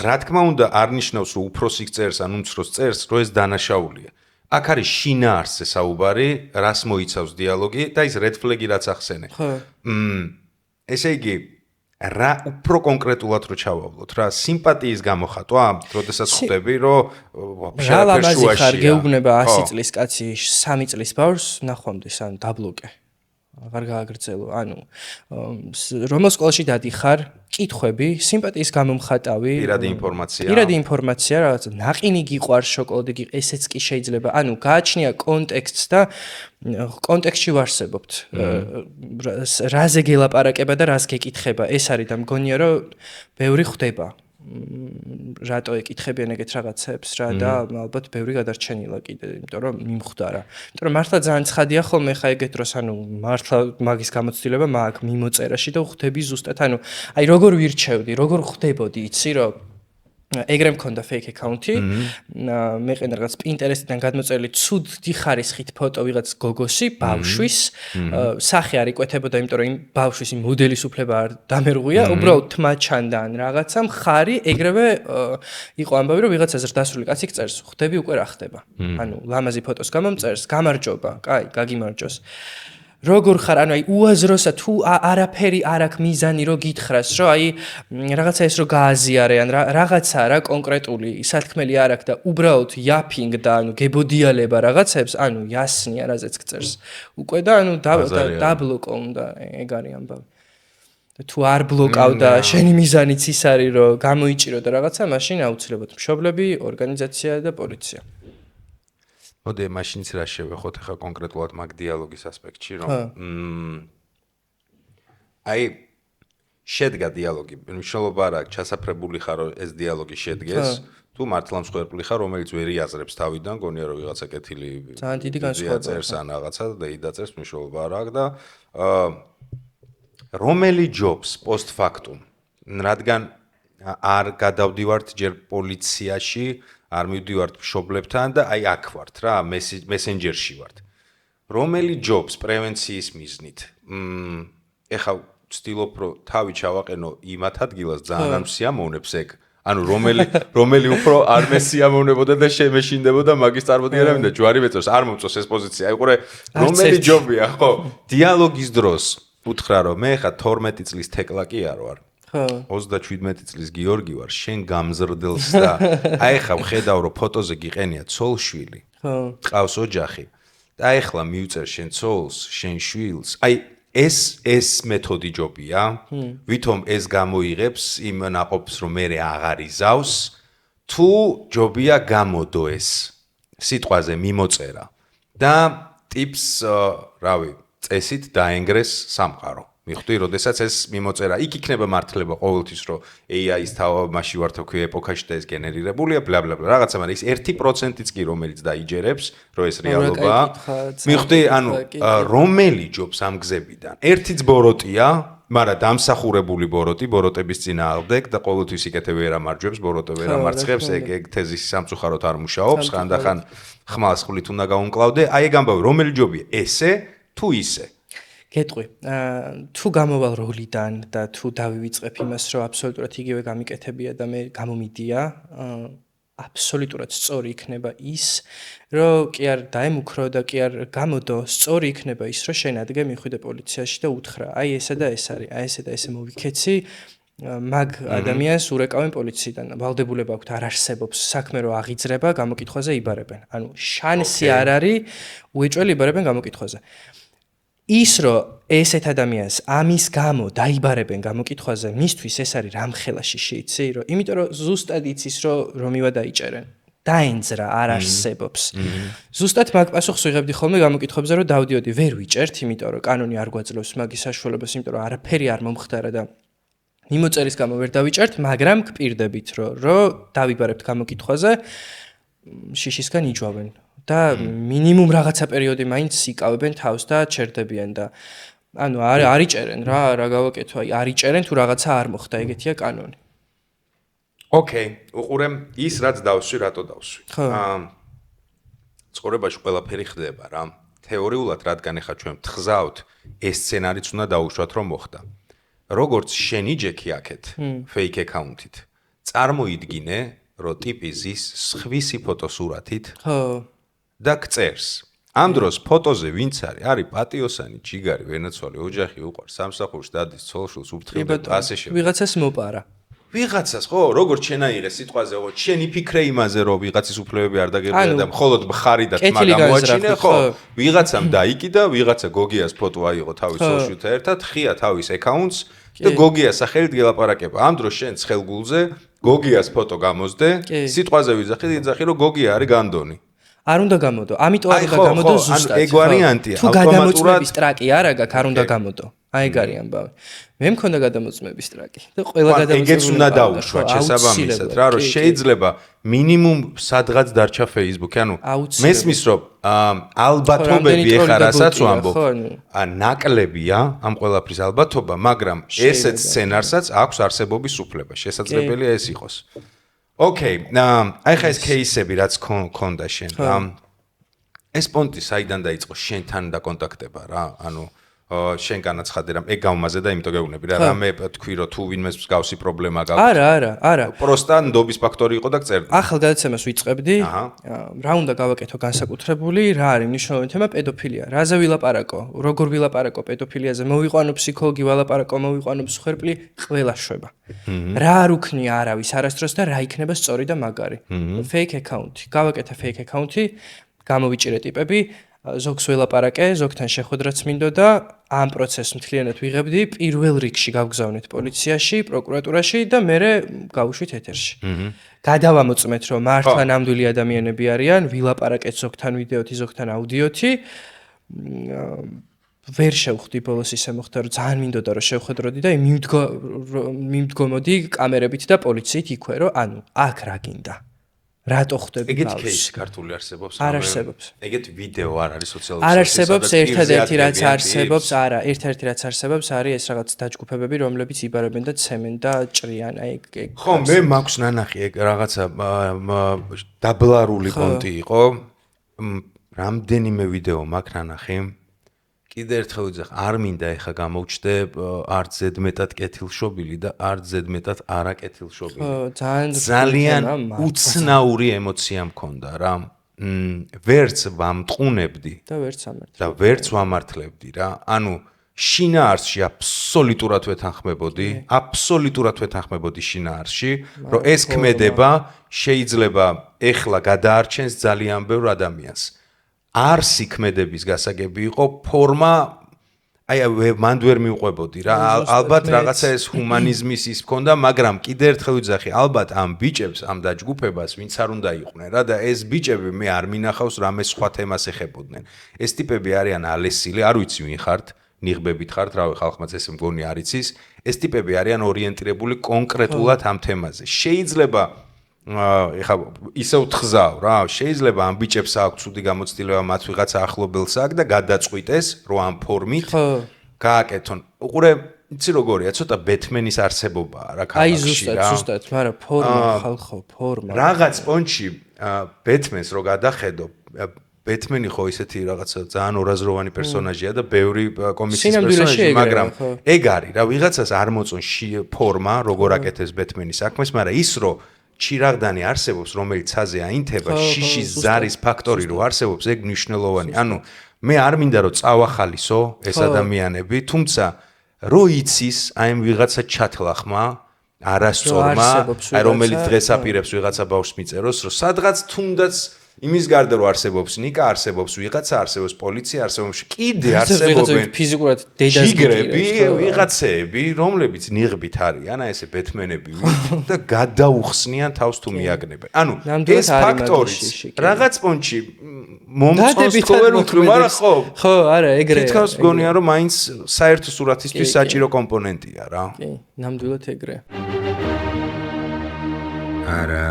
რა თქმა უნდა, არ ნიშნავს რომ უფროსი წერს ან უმცროს წერს, რომ ეს დანაშაულია. აქ არის შინაარსზე საუბარი, რას მოიცავს დიალოგი და ის red flag-ი რაც ახსენე. ესე იგი, რა უფრო კონკრეტულად რო ჩავავლოთ, რა სიმპათიის გამოხატვა, როდესაც ხვდები, რომ რა ლამაზი ხარ, გეუბნება 100 წლის კაცი 3 წლის ბავშვს ნახვამდის, ანუ დაბლოკე. აღარ გააგრძელო, ანუ რომელ სკოლაში დადიხარ, კითხვები, სიმპათიის გამომხატავი, პირადი ინფორმაცია, რაღაცა ნაყინი გიყვარს, შოკოლადი ესეც კი შეიძლება, ანუ გააჩნია კონტექსტს და კონტექსტში ვარსებობთ. რაზე გელაპარაკება და რას გეკითხება, ეს არის და მგონია რომ ბევრი ხვდება. რატო ეკითხებიან ეგეთ რაღაცებს რა და ალბათ ბევრი გადარჩენილა კიდე, იმიტომ რომ მიმხვდარა. იმიტომ რომ მართლა ძალიან ცხადია ხოლმე ხა ეგეთ დროს მართლა მაგის გამოცდილება მაგ მიმოწერაში და ხვდები ზუსტად აი როგორ ვირჩევდი, როგორ ხვდებოდი, იცი რომ ეგრე მქონდა fake account-ი, მეყენდა რაღაც Pinterest-დან გადმოწერილი ცუდი ხარისხით ფოტო ვიღაც გოგოსი, ბავშვის, სახე არ იკვეთებოდა, იმიტომ რომ იმ ბავშვის იმ მოდელის უფლება არ დამერღვია, უბრალოდ თმა ჩანდა ან რაღაცა, მხარი ეგრევე იყო ამბავი, რომ ვიღაცა ზრდასრული კაცი წერს, ხვდები უკვე რა ხდება. ლამაზი ფოტოს გამომწერს, გამარჯობა, კაი, გაგიმარჯოს. როგორ ხარ, აი უაზროსა თუ არაფერი არ აქვს მიზანი რო გითხრას, რომ აი რაღაცა ეს რო გააზიარე ან რაღაცა რა კონკრეტული სათქმელი არ აქვს და უბრალოდ იაფინგ და გებოდიალება რაღაცებს, იასნი არაზეც გწერს. უკვე და დაბლოკო უნდა ეგ არის ამბავი. თუ არ ბლოკავდა შენი მიზანიც ის არის რომ გამოიჭირო და რაღაცა, მაშინ აუცილებლად მშობლები, ორგანიზაცია და პოლიცია. მოდი მაშინც რა შევეხოთ ახლა კონკრეტულად მაგ დიალოგის ასპექტში რომ აი შედგა დიალოგი მნიშვნელობა არ აქვს ჩასაფრებული ხარ რომ ეს დიალოგი შედგეს თუ მართლა მსხვერპლი ხარ რომელიც ვერ იაზრებს თავიდან გონია რომ ვიღაცა კეთილი ძალიან დიდი განსხვავებაა წერს ან რაღაცა და იდაწერს მნიშვნელობა არ აქვს და რომელი ჯობს post-factum რადგან არ გადავდივართ ჯერ პოლიციაში არ მივდივართ მშობლებთან და აი აქ ვართ რა მესენჯერში ვართ რომელი ჯობს პრევენციის მიზნით ეხა ვცდილობ რომ თავი ჩავაყენო იმათ ადგილას ძალიან არ მსიამოვნებს ეგ ანუ რომელი უფრო არ მესიამოვნებოდა და შემეშინდებოდა მაგის წარმოდიება და ჯვარი მეწოს არ მომწოს ეს პოზიცია აი ყურე რომელი ჯობია ხო დიალოგის დროს უთხრა რომ მე ხა 12 წლის თეკლაკი არ ვარ 37 წლის გიორგი ვარ შენ გამზრდელს და აი ხა ვხედავ რომ ფოტოზე გიყენია ცოლშვილი ყავს ოჯახი და აი ხლა მივწერ შენ ცოლს შენ შვილს აი ეს მეთოდი ჯობია ვითომ ეს გამოიღებს იმ ნაყოფს რომ მე აღარ იზავს თუ ჯობია გამოდო ეს სიტყვაზე მიმოწერა და ტიპს რავი წესით დაენგრეს სამყარო მიხდი, როდესაც ეს მიმოწერა, იქ იქნება მართლება ყოველთვის, რომ AI-ის თავში ვარ თქვი ეპოქაში და ეს გენერირებულია, ბლა-ბლა-ბლა, რაღაცა, მაგრამ ის 1%-იც კი რომელიც დაიჯერებს, რომ ეს რეალობაა. მიხდი, ანუ რომელი ჯობს ამ გზებიდან? ერთიც ბოროტია, მაგრამ დამსახურებული ბოროტების წინააღმდეგ და ყოველთვის იქეთე ვერ ამარჯვებს, ბოროტე ვერ ამარცხებს, ეგ თეზისი სამწუხაროდ არ მუშაობს, ხანდახან ხმალს ხვლით უნდა გაუმკლავდე. აი ეგ ამბავი, რომელი ჯობია? ესე თუ ისე? გეტყვი, თუ გამოვალ როლიდან და თუ დავივიწყებ იმას, რომ აბსოლუტურად იგივე გამიკეთებია და მე გამომიდია, აბსოლუტურად სწორი იქნება ის, რომ კი არ დაემუქრო და კი არ გამოდო, სწორი იქნება ის, რომ შენ ადგე მიხვიდე პოლიციაში და უთხრა, აი ესა და ეს არის, აი ესე და ესე მოვიქეცი, მაგ ადამიანს ურეკავენ პოლიციიდან, ვალდებულება აქვთ არ არსებობს საქმე რომ აღიძრება, გამოკითხვაზე იბარებენ. ანუ შანსი არ არის, უეჭველი იბარებენ გამოკითხვაზე. ის რომ ესეთ ადამიანს ამის გამო დაიბარებენ გამოკითხვაზე, მისთვის ეს არის რამხელაში შეიცი, რომ იმიტომ რომ ზუსტად იცის რომ მივა დაიჭერენ. დაენძრა არ არსებობს. ზუსტად მაგ პასუხს ვიღებდი ხოლმე გამოკითხვებზე, რომ დავდიოდი, ვერ ვიჭერთ, იმიტომ რომ კანონი არ გვაძლევს მაგის საშუალებას, იმიტომ რომ არაფერი არ მომხდარა და მიმოწერის გამო ვერ დავიჭერთ, მაგრამ გპირდებით, რომ დავიბარებთ გამოკითხვაზე, შიშისგან იჯვავენ. და მინიმუმ რაღაცა პერიოდი მაინც იკავებენ თავს და ჩერდებიან და ანუ არ იჭერენ რა გავაკეთო აი არ იჭერენ თუ რაღაცა არ მოხდა ეგეთია კანონი. ოკეი, უყურე ის რაც დავსვი, რატო დავსვი. ცხოვრებაში ყველაფერი ხდება რა. თეორიულად რადგან ახლა ჩვენ ვთხზავთ, ეს სცენარიც უნდა დაუშვათ რომ მოხდა. როგორც შენი ჯექი აქეთ, fake account-ით. წარმოიდგინე, რომ ტიპი ზის სხვისი ფოტოსურათით. ხო. და გწერს. ამ დროს ფოტოზე ვინც არის პატიოსანი, ჯიგარი, ვენაცვალე, ოჯახი უყვარს, სამსახურში დადის, ცოლშვილს უფრთხილდება და ასე შემდეგ. ვიღაცას მოპარა. ვიღაცას ხო, როგორც შენაირე სიტყვაზე, ხო, შენი ფიქრე იმაზე, რომ ვიღაცის უფლებები არ დაგებია და მხოლოდ მხარი და თმა გამოაჩინე, ხო, ვიღაცამ დაიკიდა, ვიღაცა გოგიას ფოტო აიღო თავის სოციალთან ერთად, ხია თავის აკაუნტს და გოგიას სახელით გელაპარაკება. ამ დროს შენ ცხელგულზე გოგიას ფოტო გამოსდე, სიტყვაზე ვიძახი, რომ გოგია არის განდონი. არ უნდა გამოდო. ამიტომ არ უნდა გამოდო ზუსტად. ეგ ვარიანტია. თუ გადამოწმების ტრაკი არა გაქვს, არ უნდა გამოდო. აი ეგ არის ამბავი. მე მქონდა გადამოწმების ტრაკი და ყველა გადამოწმებული. ეგეც უნდა დაუშვათ შესაბამისად რა, რომ შეიძლება მინიმუმ სადღაც დარჩა Facebook-ი, ანუ მესმის რომ ალბათობები ეხა რასაც ვამბობ, ნაკლებია ამ ყველაფრის ალბათობა, მაგრამ ესეც სცენარსაც აქვს არსებობის უფლება, შესაძლებელია ეს იყოს. ოკეი, აი ხა ეს кейსები რაც ქონდა შენ რა. ეს პონტი საიდან დაიწყო შენთან დაკონტაქტება რა, ანუ შენ განაცხადე რომ ეგ გავმაზე და იმიტომ გეუბნები რა რამე თქვი რომ თუ ვინმეს მსგავსი პრობლემა გაქვს არა პროსტა ნდობის ფაქტორი იყო და წერდი ახალ გადაცემას ვიწყებდი რა უნდა გავაკეთო განსაკუთრებული რა არის მნიშვნელოვანი თემა პედოფილია რაზე ვილაპარაკო როგორ ვილაპარაკო პედოფილიაზე მოვიყვანო ფსიქოლოგი ვილაპარაკო მოვიყვანო მსხვერპლი ყველა შვება რა არ უქნია არავის არასდროს და რა იქნება სწორი და მაგარი fake account გავაკეთე fake account გამოვიჭირე ტიპები ზოგს ველაპარაკე, ზოგთან შეხვედრაც მინდოდა, ამ პროცესს მთლიანად ვიღებდი, პირველ რიგში გავგზავნეთ პოლიციაში, პროკურატურაში და მერე გავუშვით ეთერში. გადავამოწმეთ, რომ მართლა ნამდვილი ადამიანები არიან, ვილაპარაკეთ ზოგთან ვიდეოთი, ზოგთან აუდიოთი. ვერ შევხვდი ბოლოს ისე მოხდა, რომ ძალიან მინდოდა რომ შევხვედროდი და მიმდგომოდი კამერებით და პოლიციით იქვე, რომ ანუ აქ რა გინდა. რატო ხდები ეგეთ кейსი ქართული არსებობს? არ არსებობს. ეგეთ ვიდეო არ არის სოციალურ არ არსებობს, ერთადერთი რაც არსებობს, ერთადერთი რაც არსებობს არის ეს რაღაც დაჯგუფებები, რომლებიც იბარებენ და ცემენ და ჭრიან, აი ეგ. ხო, მე მაქვს ნანახი ეგ რაღაცა დაბლარული პონტი იყო. რამდენიმე ვიდეო მაქვს ნანახი. კიდე ერთხელ ვიძახ, არ მინდა ეხა გამოვჩდე არც ზედმეტად კეთილშობილი და არც ზედმეტად არაკეთილშობილი. ძალიან უცნაური ემოცია მქონდა რა. ვერც ვამტყუნებდი და ვერც ვამართლებდი რა. ანუ შინაარსში აბსოლუტურად ვეთანხმებოდი შინაარსში, რომ ეს ქმედება შეიძლება ეხლა გადაარჩენს ძალიან ბევრ ადამიანს. არსი ქმედების გასაგები იყო ფორმა აი მანდ ვერ მიუყვებოდი რა ალბათ რაღაცა ეს ჰუმანიზმის ის მქონდა მაგრამ კიდე ერთხელ ვიძახი ალბათ ამ ბიჭებს ამ დაჯგუფებას ვინც არ უნდა იყვნენ რა და ეს ბიჭები მე არ მინახავს რამე სხვა თემას ეხებოდნენ ეს ტიპები არიან ალესილი არ ვიცი ვინ ხართ ნიღბებით ხართ რავი ხალხმაც ესე მგონი არ იცის ეს ტიპები არიან ორიენტირებული კონკრეტულად ამ თემაზე შეიძლება ეხა ისევ თხზავ რა შეიძლება ამ ბიჭებს აქვს ცუდი გამოცდილება მათ ვიღაცა ახლობელს აქვს და გადაწყვიტეს რომ ამ ფორმით გააკეთონ უყურე იცი როგორია ცოტა ბეთმენის არსებობაა რა ქალაქში რა აი ზუსტად მაგრამ ფორმა ხალხო ფორმა რაღაც პონჩი ბეთმენს რო გადახედო ბეთმენი ხო ისეთი რაღაცა ძალიან ორაზროვანი პერსონაჟია და ბევრი კომიქსის პერსონაჟი მაგრამ ეგ არის რა ვიღაცას არ მოწონს ფორმა როგორ აკეთებს ბეთმენის საქმეს მაგრამ ის რო ჩირაღდანი არსებობს, რომელიც ცაზე აინთება, შიშის ზარის ფაქტორი რო არსებობს, ეგ მნიშვნელოვანი. ანუ მე არ მინდა რომ წავახალისო ეს ადამიანები, თუმცა რო იცის აი ამ ვიღაცა ჩათლახმა, არასწორმა, აი რომელიც დღეს აპირებს ვიღაცა ბავშვს მიწეროს, რომ სადღაც თუნდაც იმის გარდა რომ არსებობს ნიკა, არსებობს ვიღაცა, არსებობს პოლიცია, არსებობს კიდე არსებობენ ფიზიკურად დედას გიგრები, ვიღაცეები, რომლებიც ნიღბით არიან, აი ესე ბეთმენები და გადაუხსნიან თავს თუ მიაგნებენ. ანუ ეს ფაქტორი რაღაც პონჩი მომწონს ხო ვერ ვთქვი, მაგრამ ხო, არა, ეგრეა. თითქოს გონია რომ მაინც საერთო სურათისთვის საჭირო კომპონენტია რა. კი, ნამდვილად ეგრეა. არა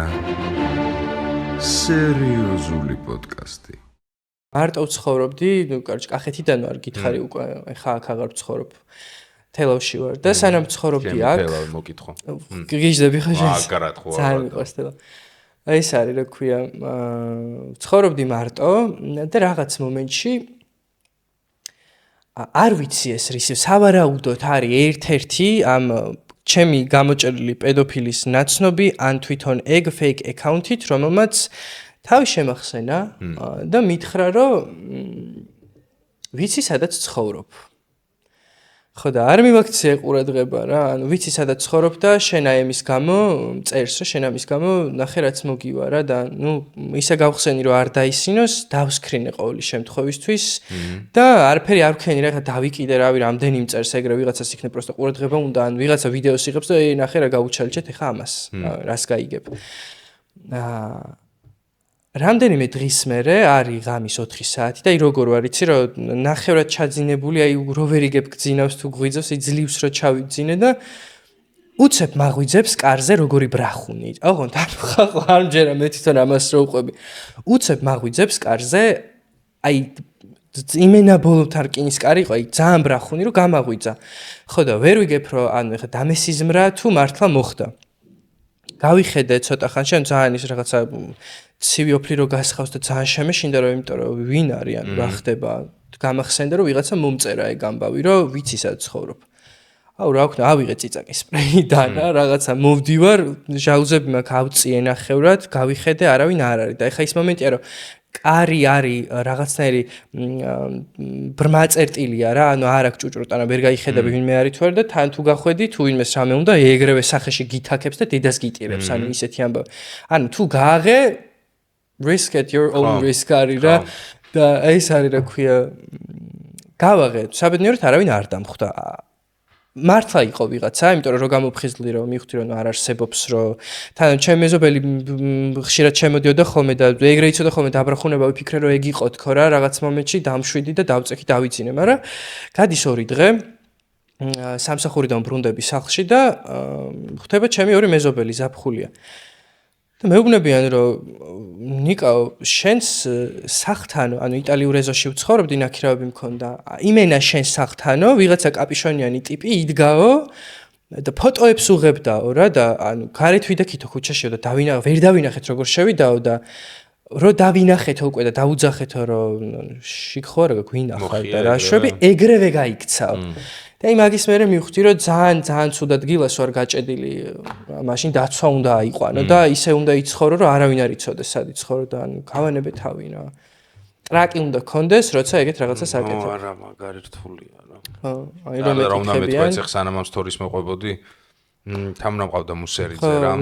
სერიოზული პოდკასტი. მარტო ვცხოვრობდი, ნუ კარგი, კახეთიდან ვარ, გითხარი უკვე, ეხა აქ აღარ ვცხოვრობ. თელავში ვარ და სანამ ვცხოვრობდი აქ. თელავი მოკითხო. გიჟდები ხო შენ? მაგარად ხო. ძალიან მიყვარს თელა. აი ეს არის რა ქვია, ვცხოვრობდი მარტო და რაღაც მომენტში არ ვიცი ეს რის სავარაუდოდ არის ერთ-ერთი ამ ჩემი გამოჭრილი პედოფილის ნაცნობი ან თვითონ ეგ fake account-ით, რომელმაც თავი შემახსენა და მითხრა, რომ ვიცი სადაც ცხოვრობ. ხო და არ მივაქცია ყურადღება რა, ანუ ვიცი სადაც ცხოვრობ და შენ აი ამის გამო წერს, რომ შენ ამის გამო ნახე რაც მოგივა რა და ნუ ისე გავხსენი რომ არ დაისინოს, დავსქრინე ყოველი შემთხვევისთვის და არაფერი არ ვქენი რა, დავიკიდე რავი რამდენი მწერს ეგრე ვიღაცას იქნებ პროსტა ყურადღება უნდა ან ვიღაცა ვიდეოს იღებს და ნახე რა გავუჩალჩეთ ეხა ამას, რას გაიგებ. რამდენიმე დღის მერე არის ღამის 4 საათი და როგორ ვარ იცი რომ ნახევრად ჩაძინებული აი რო ვერ იგებ გძინავს თუ გვიძავს ძლივს რო ჩავიძინე და უცებ მაღვიძებს კარზე როგორი ბრახუნი. ოღონდ ახლა არ მჯერა მე თვითონ ამას რო უყვები. უცებ მაღვიძებს კარზე აი იმენა ბოლომდე რკინის კარი იყო, აი ძალიან ბრახუნი რომ გამაღვიძა. ხო და ვერ ვიგებ რომ ანუ ეხა დამესიზმრა თუ მართლა მოხდა. გავიხედე ცოტა ხანში, ან ძალიან ის რაღაცა ცივი ოფლი რო გასხავს და ძალიან შემეშინდა რომ იმიტომ რომ ვინ არის ანუ რა ხდება. გამახსენდა რომ ვიღაცა მომწერა ეგ ამბავი რომ ვიცი სად ცხოვრობ. აუ რა ვქნა, ავიღე ციცაკის სპრეიდან და რაღაცა მოვდივარ, ჟალუზები მაქვს ავწიე ნახევრად, გავიხედე, არავინ არ არის და ეხა ის მომენტია რომ კარი არის რაღაცნაირი ბრმა წერტილია რა, ანუ არ აქვს ჭუჭრუტანა, ვერ გაიხედები ვინმე არის თუ არა და თან თუ გახვედი, თუ ვინმეს რამე უნდა, ეგრევე სახეში გითაქებს და დედას გიტირებს, ანუ ისეთი ამბავი. ანუ თუ გააღე risk at your own risk არის რა და ეს არის რა ქვია გავაღე, საბედნიეროდ არავინ არ დამხვდა. მართლა იყო ვიღაცა, იმიტომ რომ გამოფხიზლდი რომ მივხვდი რომ არ არსებობს რომ თან ჩემი მეზობელი ხშირად შემოდიოდა ხოლმე და ეგრე იცოდა ხოლმე დაბრახუნება ვიფიქრე რომ ეგ იყო თქო რა რაღაც მომენტში დამშვიდი და დავწექი დავიცინე, მაგრამ გადის 2 დღე სამსახურიდან ბრუნდები სახლში და ხვდება ჩემი 2 მეზობელი ზაფხულია. და მეუბნებიან რომ ნიკაო შენს სახლთანო, ანუ იტალიურ ეზოში ვცხოვრობდი, ნაქირავები მქონდა. იმენა შენს სახლთანო, ვიღაცა კაპიშონიანი ტიპი იდგაო და ფოტოებს უღებდაო რა და ანუ გარეთ ვიდექითო ქუჩაშიო და ვერ დავინახეთ როგორ შევიდაო და რო დავინახეთო უკვე და დაუძახეთო რომ შიქხوار გვინახავ და რა შვები ეგრევე გაიქცაო. და იმაგის მერე მივხვდი რომ ძალიან ცუდად დილას ვარ გაჭედილი, მაშინ დაცვა უნდა აიყვანო და ისე უნდა იცხოვრო რომ არავინ არ იცოდეს სად იცხოვრო და ანუ გავანებე თავი რა. ტრაკი უნდა გქონდეს, როცა ეგეთ რაღაცას აკეთებ. არა, მაგარი რთულია რა. ხო, აი რომ მეთქებიან. რა სანამ ამ სტორის მეყვებოდი, თამნა მყავდა მუსერიძე რა.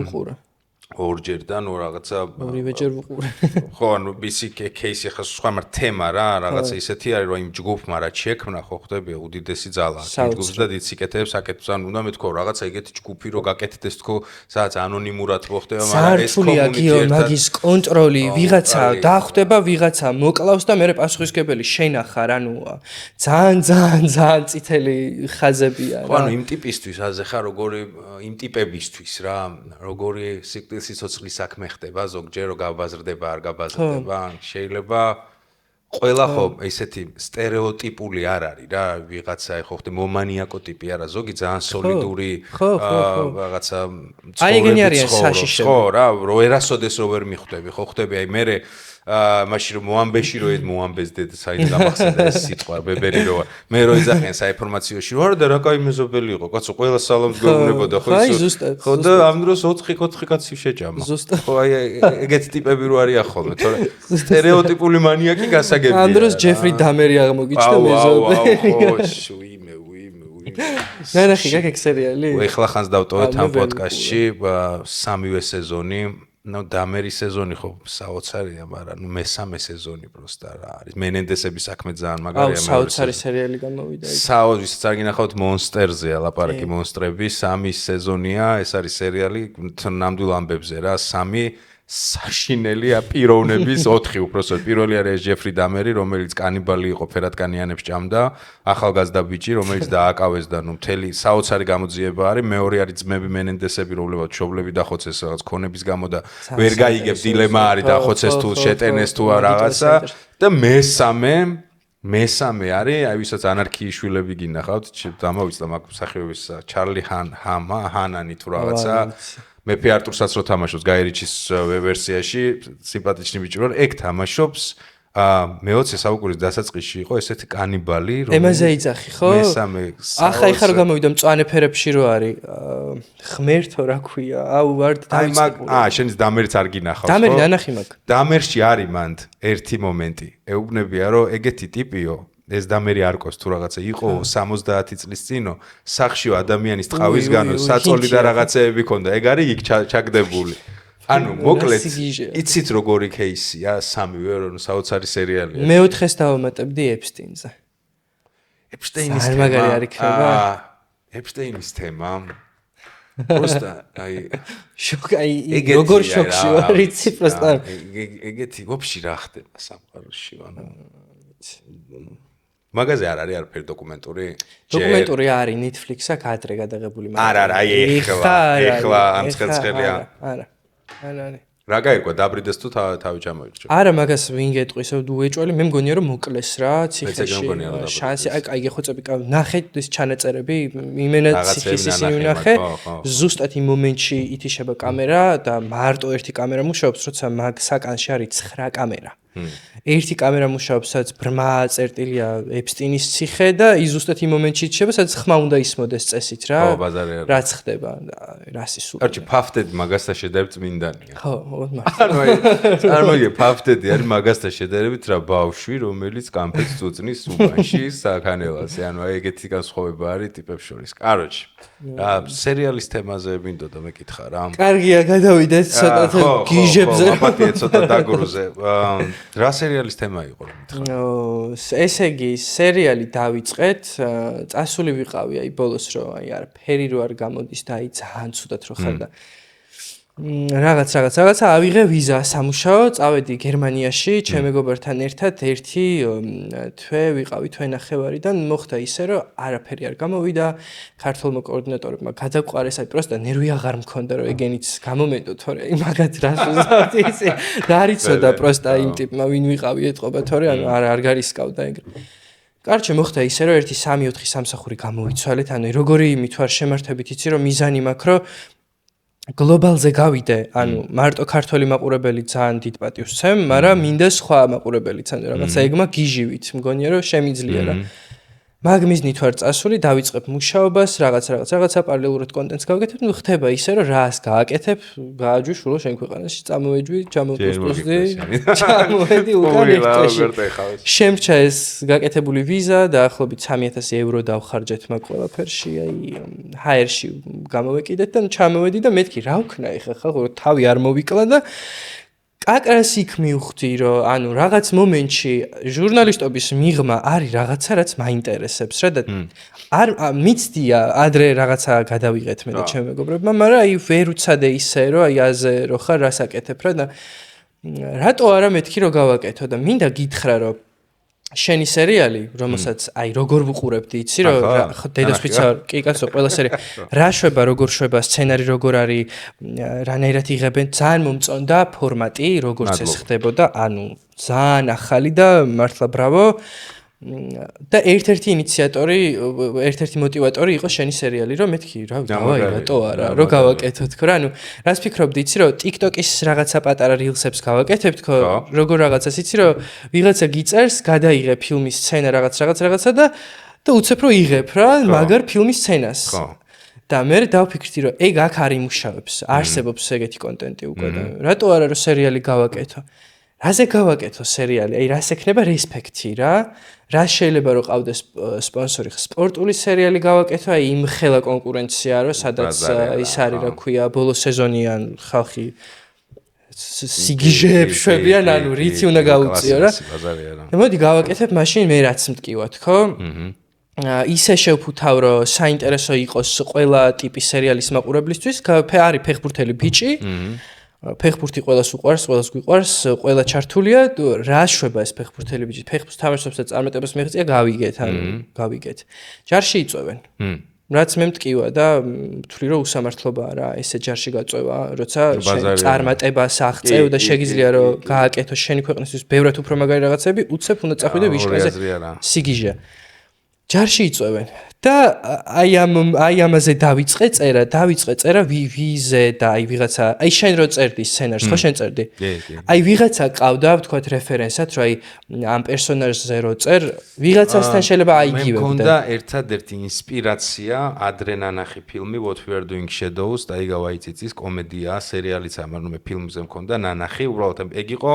ორჯერ და ნუ რაღაცა ორივეჯერ ვუყურე. ხო, ანუ BCK кейსი ხა სხვა მარ თემა რა, რაღაცა ისეთი არის რომ იმ ჯგუფმა რა შექმნა, ხო ხდებია უდიდესი ძალა. ჯგუფს და დიდ სიკეთეებს აკეთებს, ანუ უნდა მეთქო რაღაცა ეგეთი ჯგუფი რო გაკეთდეს თქო, სადაც ანონიმურად მოხდება, მაგრამ ეს კომუნიკაცია მაგის კონტროლი, ვიღაცა დახვდება, ვიღაცა მოკლავს და მე პასუხისგებელი შენახარ, ანუ ძალიან წითელი ხაზებია რა. ხო, ანუ იმ ტიპისთვის აზე ხა როგორი იმ ტიპებისთვის რა, როგორი სიცოცხლის საქმე ხდება ზოგჯერ რომ გაბაზრდება არ გაბაზრდება შეიძლება ყველა ხო ესეთი სტერეოტიპული არ არის რა ვიღაცა ხო ხდება მომანიაკო ტიპი არა ზოგი ძალიან სოლიდური რაღაცა ცხოვრება ხო რა რო ერასოდეს რო ვერ მიხვდები ხო ხდები აი მე მაშინ რომ მოამბეში რომ ეს მოამბეს დედა საერთოდ გამახსენდა ეს სიტყვა ბებერი რო მე რო იძახენ საინფორმაციოში რა და რა კაი მეზობელი იყო კაცო ყველა სალამს გეუბნებოდა ხო ის ხო და ამ დროს 4 კაცი შეჭამა ხო აი ეგეთი ტიპები რო არიან ხოლმე თორე სტერეოტიპული მანიაკი გასაგებია ამ დროს ჯეფრი დამერი აღმოგიჩნდა მეზობელი ხო ვიმე ნახე გაკ სერიალი ეხლა ხანს დავტოვეთ ამ პოდკასტში სამივე სეზონი ნუ დამერის სეზონი ხო საოცარია, მაგრამ ნუ მესამე სეზონი პროსტა რა არის. მენენდესების საქმე ძალიან მაგარია. აუ, საოცარი სერიალი გამოვიდა იქ. ვისაც არ გინახავთ მონსტერზეა ლაპარაკი მონსტრები, 3 სეზონია, ეს არის სერიალი ნამდვილ ამბებზე რა, 3 საშინელია პიროვნების 4 უпроსოდ. პირველი არის ჯეფრი დამერი, რომელიც კანიბალი იყო, ფერადკანიანებს ჭამდა, ახალგაზრდა ბიჭი, რომელიც დააკავეს და ნუ მთელი საოცარი გამოძიება არის. მეორე არის ძმები მენენდესები, რომლებიც მშობლები დახოცეს რაღაც ქონების გამო და ვერ გაიგებს დილემა არის დახოცეს თუ შეტენეს თუ რაღაცა და მესამე არის, აი ვისაც ანარქიის შვილები გინახავთ, დამოვიცდა მაგ სახეობის ჩარლი ჰანანი თუ რაღაცა მეფე არტურსაც რო თამაშობს გაერიჩის ვერსიაში სიმპათიჩნი ბიჭი რომ ეგ თამაშობს მე-20 საუკუნის დასაწყისში იყო ესეთი კანიბალი რომ ემაზე იძახი ხო? მესამე ახლა რო გამოვიდა მწვანე ფერებში რო არის ღმერთო რა ქვია აუ ვარ დავიწყებული შენს დამერიც არ გინახავს ხო? დამერი ნანახი მაგ დამერში არის მანდ ერთი მომენტი ეუბნებია რომ ეგეთი ტიპიო ეს დამერი არკოს თუ რაღაცა იყო 70 წლის წინო სახშიო ადამიანის ტყავისგანო საწოლი და რაღაცეები ქონდა ეგ არის იქ ჩაგდებული ანუ მოკლედ იცით როგორი кейსია სამივე რომ საოცარი სერიალია მე-4-ს დავამატებდი ეპსტეინზე ეპსტეინის თემა ეპსტეინის თემა просто აი შოკი, როგორ შოკში ვარ, იცი, просто ეგეთი ვაფშე რა ხდება სამყაროში, ანუ მაგაზე არ არის არაფერი დოკუმენტური? დოკუმენტური არის Netflix-ა გადრე გადაღებული, არა, აი ეხლა ამ ცხელცხელია. არა. რა გაიგო, დაბრიდეს თუ თავი ჩამოირჩა? არა, მაგას ვინ გეტყვის, უეჭველი, მე მგონია რომ მოკლეს რა, ციხეში. შანსი, აი გეხოცები, ნახე ეს ჩანაწერები, იმენა ციხის ისინი ვნახე, ზუსტად იმ მომენტში ითიშება კამერა და მარტო ერთი კამერა მუშაობს, როცა მაგ საკანში არის 9 კამერა. ერთი კამერა მუშაობს, სადაც ბრმა წერტილია ეპსტინის ციხე და ის ზუსტად იმ მომენტში ითიშება, სადაც ხმა უნდა ისმოდეს წესით რა. ხო, ბაზარი არის. რაც ხდება, რას ისურვება. კარჩი, ფაფტედი მაგასთან შედარებით წმინდანია. ხო, მართლა. ანუ აი, წარმოგიდგე, ფაფტედი არის მაგასთან შედარებით რა ბავშვი, რომელიც კამფეტს წუწნის უბანში საქანელაზე. ანუ აი ეგეთი განსხვავება არის ტიპებს შორის. კაროჩი. სერიალის თემაზე მინდოდა მეკითხა რა. კარგია, გადავიდეთ ცოტა გიჟებზე. ხო, აპატია ცოტა დაგრუზე. რა სერიალის თემა იყო რომ მითხრა? ესე იგი, სერიალი დავიწყეთ, წასული ვიყავი აი ბოლოს რომ აი არაფერი რო არ გამოდის და აი ძალიან ცუდად რო ხარ და რაღაცა ავიღე ვიზა სამუშაო, წავედი გერმანიაში, ჩემ მეგობართან ერთად ერთი თვე ვიყავი თვენახევარიდან, მოხდა ისე რომ არაფერი არ გამოვიდა, ქართულმა კოორდინატორებმა გადაგვყარეს, აი პროსტა ნერვი აღარ მქონდა რომ ეგენიც გამომენტო, თორე აი მაგათ რას ვზავდი ისე დარიცოდა პროსტა იმ ტიპმა ვინ ვიყავი ეთყობა, თორე ანუ არ გარისკავდა ეგ. კარჩე მოხდა ისე რომ 1-3-4 სამსახური გამოვიცვალეთ, ანუ როგორი მithwar შემართებით იცი რომ მიზანი მაქვს რომ გლობალზე გავიდე, ანუ მარტო ქართველი მაყურებელი ძალიან დიდ პატივს სცემ, მაგრამ მინდა სხვა მაყურებელიც, ანუ რაღაცა ეგმა გიჟივით, მგონია რომ შემიძლია რა. მაგ მიზნით ვარ წასული, დავიწყებ მუშაობას, რაღაცა პარალელურად კონტენტს გავაკეთებ, ნუ ხდება ისე რომ რას გააკეთებ, გააჯვიშულო შენ ქვეყანაში, წამოვეჯვი, ჩამოვპოსტდი, ჩამოვედი უკან ერთში. შემრჩა ეს გაკეთებული ვიზა, დაახლოებით 3000 ევრო დავხარჯეთ მაგ ყველაფერში, აი ჰაერში გამოვეკიდეთ და ჩამოვედი და მეთქი რა ვქნა ეხლა, თავი არ მოვიკლა და კაკრას იქ მივხვდი რომ ანუ რაღაც მომენტში ჟურნალისტობის მიღმა არის რაღაცა რაც მაინტერესებს რა და არ მიცდია ადრე რაღაცა გადავიღეთ მე და ჩემ მეგობრებმა, მაგრამ აი ვერ უცადე ისე რომ აი აზე რო ხარ რას აკეთებ რა და რატო არა მეთქი რომ გავაკეთო და მინდა გითხრა რომ შენი სერიალი, რომელსაც აი როგორ ვუყურებდი, იცი რომ დედასვიცა კი კაცო ყველა სერია რა შვება, როგორ შვება, სცენარი როგორ არის, რანაირად იღებენ, ძალიან მომწონდა ფორმატი, როგორც ეს ხდებოდა, ანუ ძალიან ახალი და მართლა ბრავო. და ერთ-ერთი ინიციატორი, ერთ-ერთი მოტივატორი იყო შენი სერიალი, რომ მეთქი, რა დავაი რატო არა, რომ გავაკეთო თქო რა, ანუ რას ფიქრობდი, იცი რომ TikTok-ის რაღაცა პატარა rilsებს გავაკეთებ თქო, როგორ რაღაცას იცი რომ ვიღაცა გიწერს, გადაიღე ფილმის სცენა რაღაცა და უცებ რომ იღებ რა, მაგარ ფილმის სცენას. და მე დავფიქრდი რომ ეგ აქ არ იმუშავებს, არსებობს ეგეთი კონტენტი უკვე და რატო არა რომ სერიალი გავაკეთო. რაზე გავაკეთო სერიალი? აი რას ექნება რესპექტი რა? რა შეიძლება რომ ყავდეს სპონსორი? სპორტული სერიალი გავაკეთო, აი იმ ხელა კონკურენცია რო სადაც ის არის რა ქვია, ბოლო სეზონიან ხალხი სიგიჟეებს შვებიან, ანუ რითი უნდა გაუწიო რა. მოდი გავაკეთებ მაშინ მე რაც მткиვა თქო? ისე შევფუთავ რომ საინტერესო იყოს ყველა ტიპის სერიალის მაყურებლისთვის, არის ფეხბურთელი ბიჭი. ფეხბურთი ყველას უყვარს, ყველას გვიყვარს, ყველა ჩართულია, რა შვება ეს ფეხბურთელი ბიჭი, ფეხბურთს თამაშობს და წარმატებას მიაღწია, გავიგეთ. ჯარში იწვევენ. რაც მე მткиვა და ვთვლი რომ უსამართლობაა რა, ესე ჯარში გაწვევა, როცა წარმატებას აღწევ და შეგიძლია რომ გააკეთო შენი ქვეყნისთვის ბევრად უფრო მაგარი რაღაცები, უცებ უნდა წახვიდე ვიშკაზე. სიგიჟე. ჯარში იწვევენ და აი ამაზე დავიწყე წერა ვიზე და აი ვიღაცა აი შენ რო წერდი სცენარს ხო შენ წერდი აი ვიღაცა ყავდა ვთქვათ რეფერენსად რომ აი ამ პერსონაჟზე რო წერ ვიღაცასთან შეიძლება აიგივებ და მე მქონდა ერთადერთი ინსპირაცია ადრე ნანახი ფილმი What We Are Doing Shadows და იგავ აიციცის კომედია სერიალიც ამარ მე ფილმზე მქონდა ნანახი უბრალოდ ეგ იყო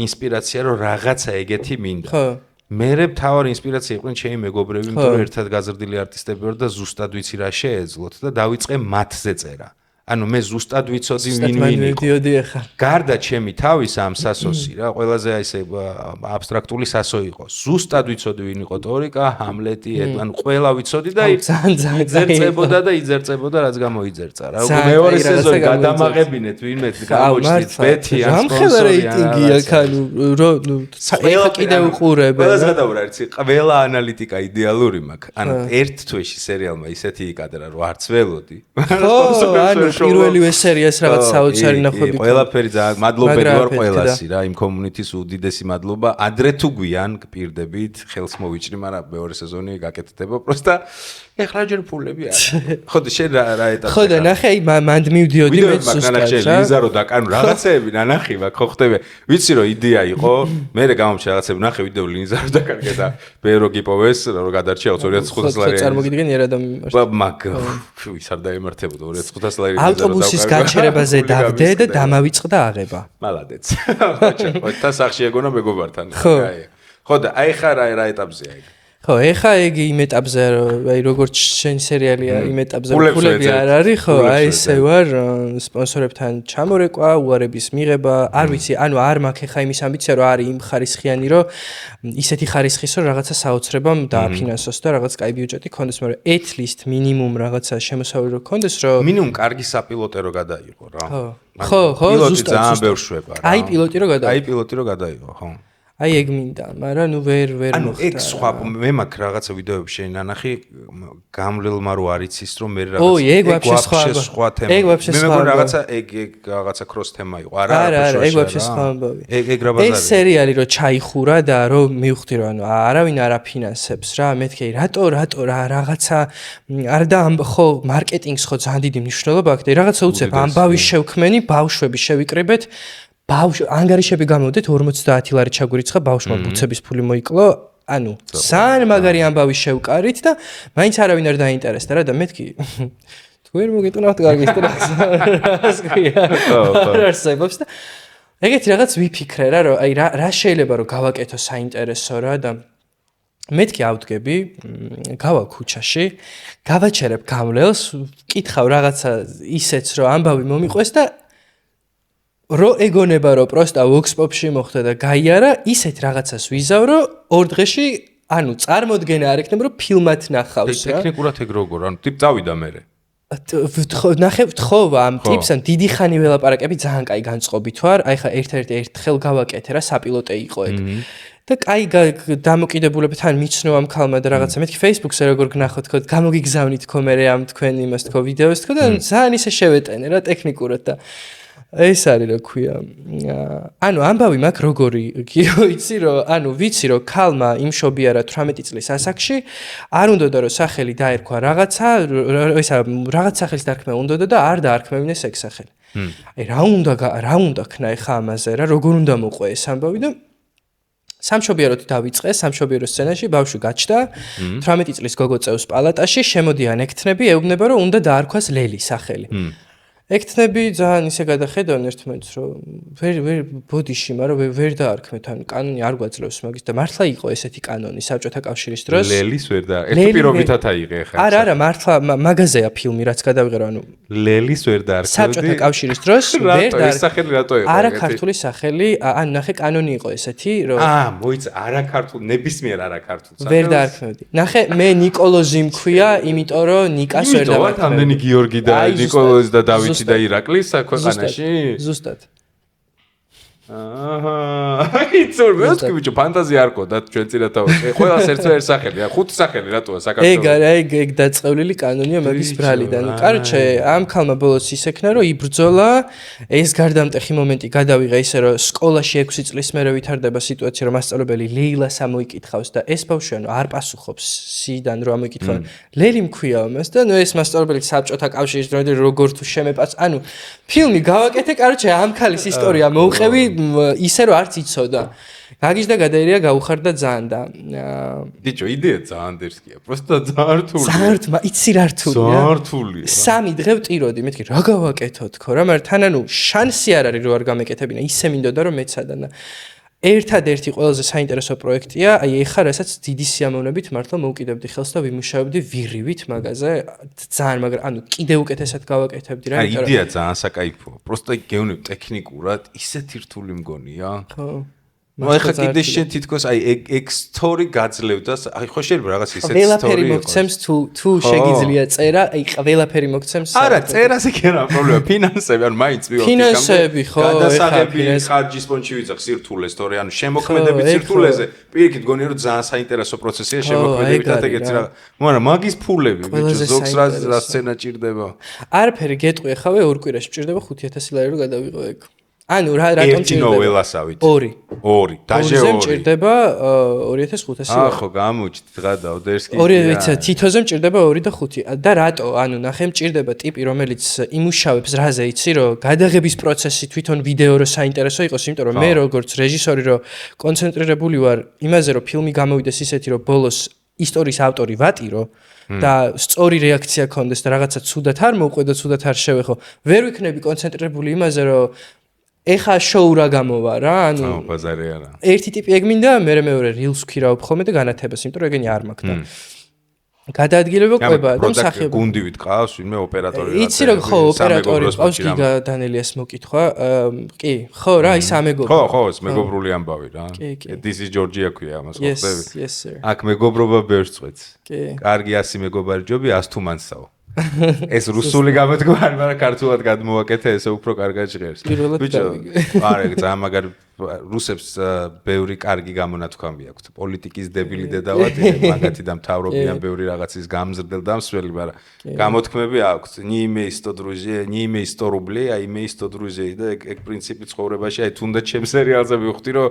ინსპირაცია რომ რაღაცა ეგეთი მინდა ხო მერე თავარი ინსპირაცია იყვნენ ჩემი მეგობრები, იმიტომ რომ ერთად გაზრდილი არტისტები ვარ და ზუსტად ვიცი რა შეეძლოთ და დავიწყე მათზე წერა. ანუ მე ზუსტად ვიცოდი ვინ იყო. გარდა ჩემი თავის ამ სასოსი რა, ყველაზე ესე აბსტრაქტული სასო იყო. ზუსტად ვიცოდი ვინ იყო ტორიკა, ჰამლეტი, ანუ ყველა ვიცოდი და იძერწებოდა და იძერწებოდა რაც გამოიძერწა რა. მეორე სეზონი გადამაღებინეთ ვინმე გამოჩნდით ბეთი ან სპონსორი. რეიტინგია ხანუ ყველა კიდე უყურებენ. ყველას გადავრა ერთი ყველა ანალიტიკა იდეალური მაქვს. ანუ ერთ თვეში სერიალმა ისეთი იკადრა რომ არც ველოდი. ანუ პირველივე სერიას რაღაც საოცარი ნახვები. ყველაფერი ძალიან მადლობელი ვარ ყველასი რა, იმ კომუნიტის უდიდესი მადლობა. ადრე თუ გვიან გპირდებით, ხელს მოვიჭრი, მაგრამ მეორე სეზონი გაკეთდება. პროსტა ეხლა ჯერ ფულები არის. ხო და შენ რა ეტაპი? ხო და ნახე აი მანდ მივდიოდი მე ზუსტად რა. ლიზარო დაკანო რაღაცეები ნანახი მაქვს, ხო ხტები. ვიცი რომ იდეა იყო, მე გამომჩა რაღაცები ნახე ვიდეო ლიზარო დაკარგე და ბერო გიპოვეს, რომ გადარჩია 2500 ლარი. წარმოგიდგენ ერადამ მაგ ის არ დაემართებოდა 2500 ლარი. ავტობუსის გაჩერებაზე დავდე და დამავიწყდა აღება. მალადეც. ხო, და სახში ეგონა მეგობართან. ხო და აი ხარ რა ეტაპზეა ეგ? ხო, ეხა ეგ იმ ეტაპზე აი როგორც შენ სერიალია იმ ეტაპზე ფულები არ არის, ხო, აი ესე ვარ სპონსორებთან ჩამორეკვა, უარების მიღება, არ ვიცი, ანუ არ მაქვს ეხა იმის ამბიცია რომ არის იმ ხარისხიანი რომ ისეთი ხარისხის რომ რაღაცა საოცრებამ დააფინანსოს და რაღაც კაი ბიუჯეტი ქონდეს, მაგრამ at least მინიმუმ რაღაცა შემოსავალი რო ქონდეს, რომ მინიმუმ კარგი საპილოტე რო გადაიღო რა. ხო, ზუსტად. ძალიან ბევრ შვება რა. აი პილოტი რო გადაიღო, ხო. აი ეგ მინდა, მაგრამ ნუ ვერ ანუ ეგ სხვა მე მაქვს რაღაცა ვიდეოები შენ ნანახი გამლელმა რო არიცის რომ მე რაღაცა ეგ ვაფშე სხვა თემა. მე მეგონა რაღაცა ეგ რაღაცა cross თემა იყო. არა, ეგ ვაფშე სხვა ამბავი. ეგ რა ბაზარი. ეს სერიალი რო ჩაიხურა და რომ მივხვდი რომ ანუ არავინ არ აფინანსებს რა, მეთქი რატო რაღაცა არ და ხო მარკეტინგს ხო ძალიან დიდი მნიშვნელობა აქვს და რაღაცა უცებ ამბავი შევქმენი, ბავშვები შევიკრიბეთ. ანგარიშები გამოვდეთ 50 ლარი ჩაგვირიცხა ბავშვმა ბუცების ფული მოიკლო ანუ ძალიან მაგარი ამბავი შევკარით და მაინც არავინ არ დაინტერესდა რა და მეთქი თუ ვერ მოგიტუნავთ კარგი სტრას გია არ არსებობს და ეგეთი რაღაც ვიფიქრე რა რომ აი რა შეიძლება რომ გავაკეთო საინტერესო რა და მეთქი ავდგები გავა ქუჩაში გავაჩერებ გამლელს ვკითხავ რაღაცა ისეც რომ ამბავი მომიყვეს და რო ეგონება რომ პროსტა Vox Pop-ში მოხდა და გაიარა, ისეთ რაღაცას ვიზავ რომ ორ დღეში, ანუ წარმოდგენა არ ექნება რომ ფილმად ნახავს რა. ტექნიკურად ეგ როგორ, ანუ ტიპ წავიდა მერე. ნახე ვთხოვა ამ ტიპს, ან დიდი ხანი ველაპარაკები ძალიან კაი განწყობით ვარ. აი ხა ერთ ერთხელ გავაკეთე რა, საპილოტე იყო ეგ. და კაი დამოკიდებულებით ან მიცნო ამ ქალმა და რაღაცა მეთქი Facebook-ზე როგორ გნახო თქო, გამოგიგზავნით თქო მე ამ თქვენ იმას თქო ვიდეოს თქო და ძალიან ისე შევეტენე რა ტექნიკურად და ეს არის რა ქვია. ანუ ამბავი მაქვს როგორი იცი რომ ანუ ვიცი რომ ქალმა იმშობიარა 18 წლის ასაკში არ უნდოდა რომ სახელი დაერქვა რაღაცა ესა რაღაც სახელის დარქმევა უნდოდა და არ დაარქმევინეს ეგ სახელი. აი რა უნდა ქნა ეხა ამაზე რა როგორ უნდა მოყვე ეს ამბავი და სამშობიაროდ დავიწყე სამშობიარო სცენაში ბავშვი გაჩნდა 18 წლის გოგო წევს პალატაში შემოდიან ექთნები ეუბნება რომ უნდა დაარქვას ლელი სახელი. ექთნები ძალიან ისე გადახედავენ ერთმანეთს რომ ვერ ბოდიში, მაგრამ ვერ დაარქმეთ, ანუ კანონი არ გვაძლევს მაგის და მართლა იყო ესეთი კანონი საბჭოთა კავშირის დროს. ლელის ვერ და ერთ პირობითად აიღე ხა. არა, მართლა მაგაზეა ფილმი, რაც გადავიღე ანუ ლელის ვერ დაარქმევდი. საბჭოთა კავშირის დროს ვერ და ეს სახელი რატო იყო? არა ქართული სახელი, ანუ ნახე კანონი იყო ესეთი, რომ მოიცა არა ქართულ, ნებისმიერ არა ქართულ სახელს. ვერ დაარქმევდი. ნახე, მე ნიკოლოზი მქვია, იმიტომ რომ ნიკას ვერ დავარქმევდი. ამდენი გიორგი და ნიკოლოზი და დავითი და ირაკლის ქვეყანაში? ზუსტად. იცურ მეთქი ბიჭო ფანტაზია არ ყო და ჩვენ წინათავში ყველას ერთ სახელი ხუთი სახელი რატოა საქართველოს ეგ დაწყევლილი კანონია მაგის ბრალიდან კარჩე ამ ქალმა ბოლოს ისექნა რომ იბრძოლა ეს გარდამტეხი მომენტი გადავიღე ისე რომ სკოლაში 6 წლის მერე ვითარდება სიტუაცია რომ მასწავლებელი ლეილას ამოიკითხავს და ეს ბავშვი ანუ არ პასუხობს სიდან რომ ამოიკითხა ლელი მქვია მას და ნუ ეს მასწავლებელი საბჭოთა კავშირის დროინდ როგორ თუ შემეპაც ანუ ფილმი გავაკეთე კარჩე ამ ქალის ისტორია მოუყევი ისე რომ არც იცოდა. გაგიჟდა გადაერია გაუხარდა ძალიან და ბიჭო იდეა ძალიან დერსკია. პროსტა ძალიან რთულია. ძალიან რთული, იცი რა რთულია. ძალიან რთულია. 3 დღე ვტიროდი, მეთქი რა გავაკეთო თქო რა, მაგრამ თან ანუ შანსი არ არის რომ არ გამეკეთებინა, ისე მინდოდა რომ მეცადა და ერთადერთი ყველაზე საინტერესო პროექტია, აი ეხლა რასაც დიდი სიამოვნებით მართლა მოვკიდებდი ხელს და ვიმუშავებდი ვიღივით მაგაზე, ძალიან მაგრამ ანუ კიდევ უკეთესად გავაკეთებდი რა, აი იდეა ძალიან საკაიფოა. პროსტო გეუნებ ტექნიკურად ისეთი რთული მგონია. ხო. ნუ ახლა კიდე შენ თითქოს აი ეგ სტორი გაძლევდა, აი ხო შეიძლება რაღაც ისეთი სტორი იყოს. ყველაფერი მოგცემს თუ შეგიძლია წერა, აი ყველაფერი მოგცემს. არა, წერაზე კი არა პრობლემა, ფინანსები, ანუ მაინც მივიღებ ფინანსები, ხო, გადასაღები ხარჯის პონჩი ვიძახ სირთულეს, თორე ანუ შემოქმედებით სირთულეზე, პირიქით გონია რომ ძალიან საინტერესო პროცესია შემოქმედებით და ეგეთი რა. მაგრამ მაგის ფულები, ბიჭო, ზოგს რა სცენა ჭირდება. არაფერი გეტყვი ახავე 2 კვირაში ჭირდება 5000 ლარი რომ გადავიღო ეგ. ანუ რატომ ერთი ნოველასავით. 2. დაჟე 2. ჭირდება 2500. ხო, გამოჩით დღა დაუდერსკი. 2 თითოზე ჭირდება 2 და 5. და რატო? ანუ ნახე ჭირდება ტიპი, რომელიც იმუშავებს რაზე იცი, რომ გადაღების პროცესი თვითონ ვიდეო რო საინტერესო იყოს, იმიტომ რომ მე როგორც რეჟისორი რო კონცენტრირებული ვარ იმაზე, რომ ფილმი გამოვიდეს ისეთი, რომ ბოლოს ისტორიის ავტორი ვატირო და სწორი რეაქცია ქონდეს და რაღაცა ცუდად არ მოვყვედო, ცუდად არ შევეხო. ვერ ვიქნები კონცენტრირებული იმაზე, რომ ეხა შოუ რა გამოვა რა, ანუ ბაზარი არა. ერთი ტიპი ეგ მინდა, მეორე rills ვქირავ ხოლმე და განათებას, იმიტომ რომ ეგენი არ მაქვს და გადაადგილება ყვება და მსახიობი. გუნდივით ყავს, ვინმე ოპერატორი რა. იცი რომ ხო, ოპერატორი ყავს გიგა დანელიას მოკითხვა. კი, ხო რა, ის ამეგობრობა. ხო, ეს მეგობრული ამბავი რა. This is Georgia ქვია ამას ხო ხდები? Yes, sir. აქ მეგობრობა ბევრს წვეთს. კი. კარგი 100 მეგობარი ჯობი 100 თუ მანსაო. ეს რუსული გამოდგარი, მაგრამ ქართულად გადმოვაკეთე, ესე უფრო კარგად ჟღერს. ბიჭო, არა, ძალიან მაგარი რუსებს ბევრი კარგი გამონათქვამი აქვთ. პოლიტიკის დებილი დედავატი, მაგათი და მთავრობიან ბევრი რაღაცის გამზრდელ დამსველი, მაგრამ გამოთქმები აქვთ. Не имей 100 друзей, не имей 100 рублей, а имей 100 друзей და ეგ პრინციპი ცხოვრებაში, აი თუნდაც ჩემს სერიალზე მივხვდი, რომ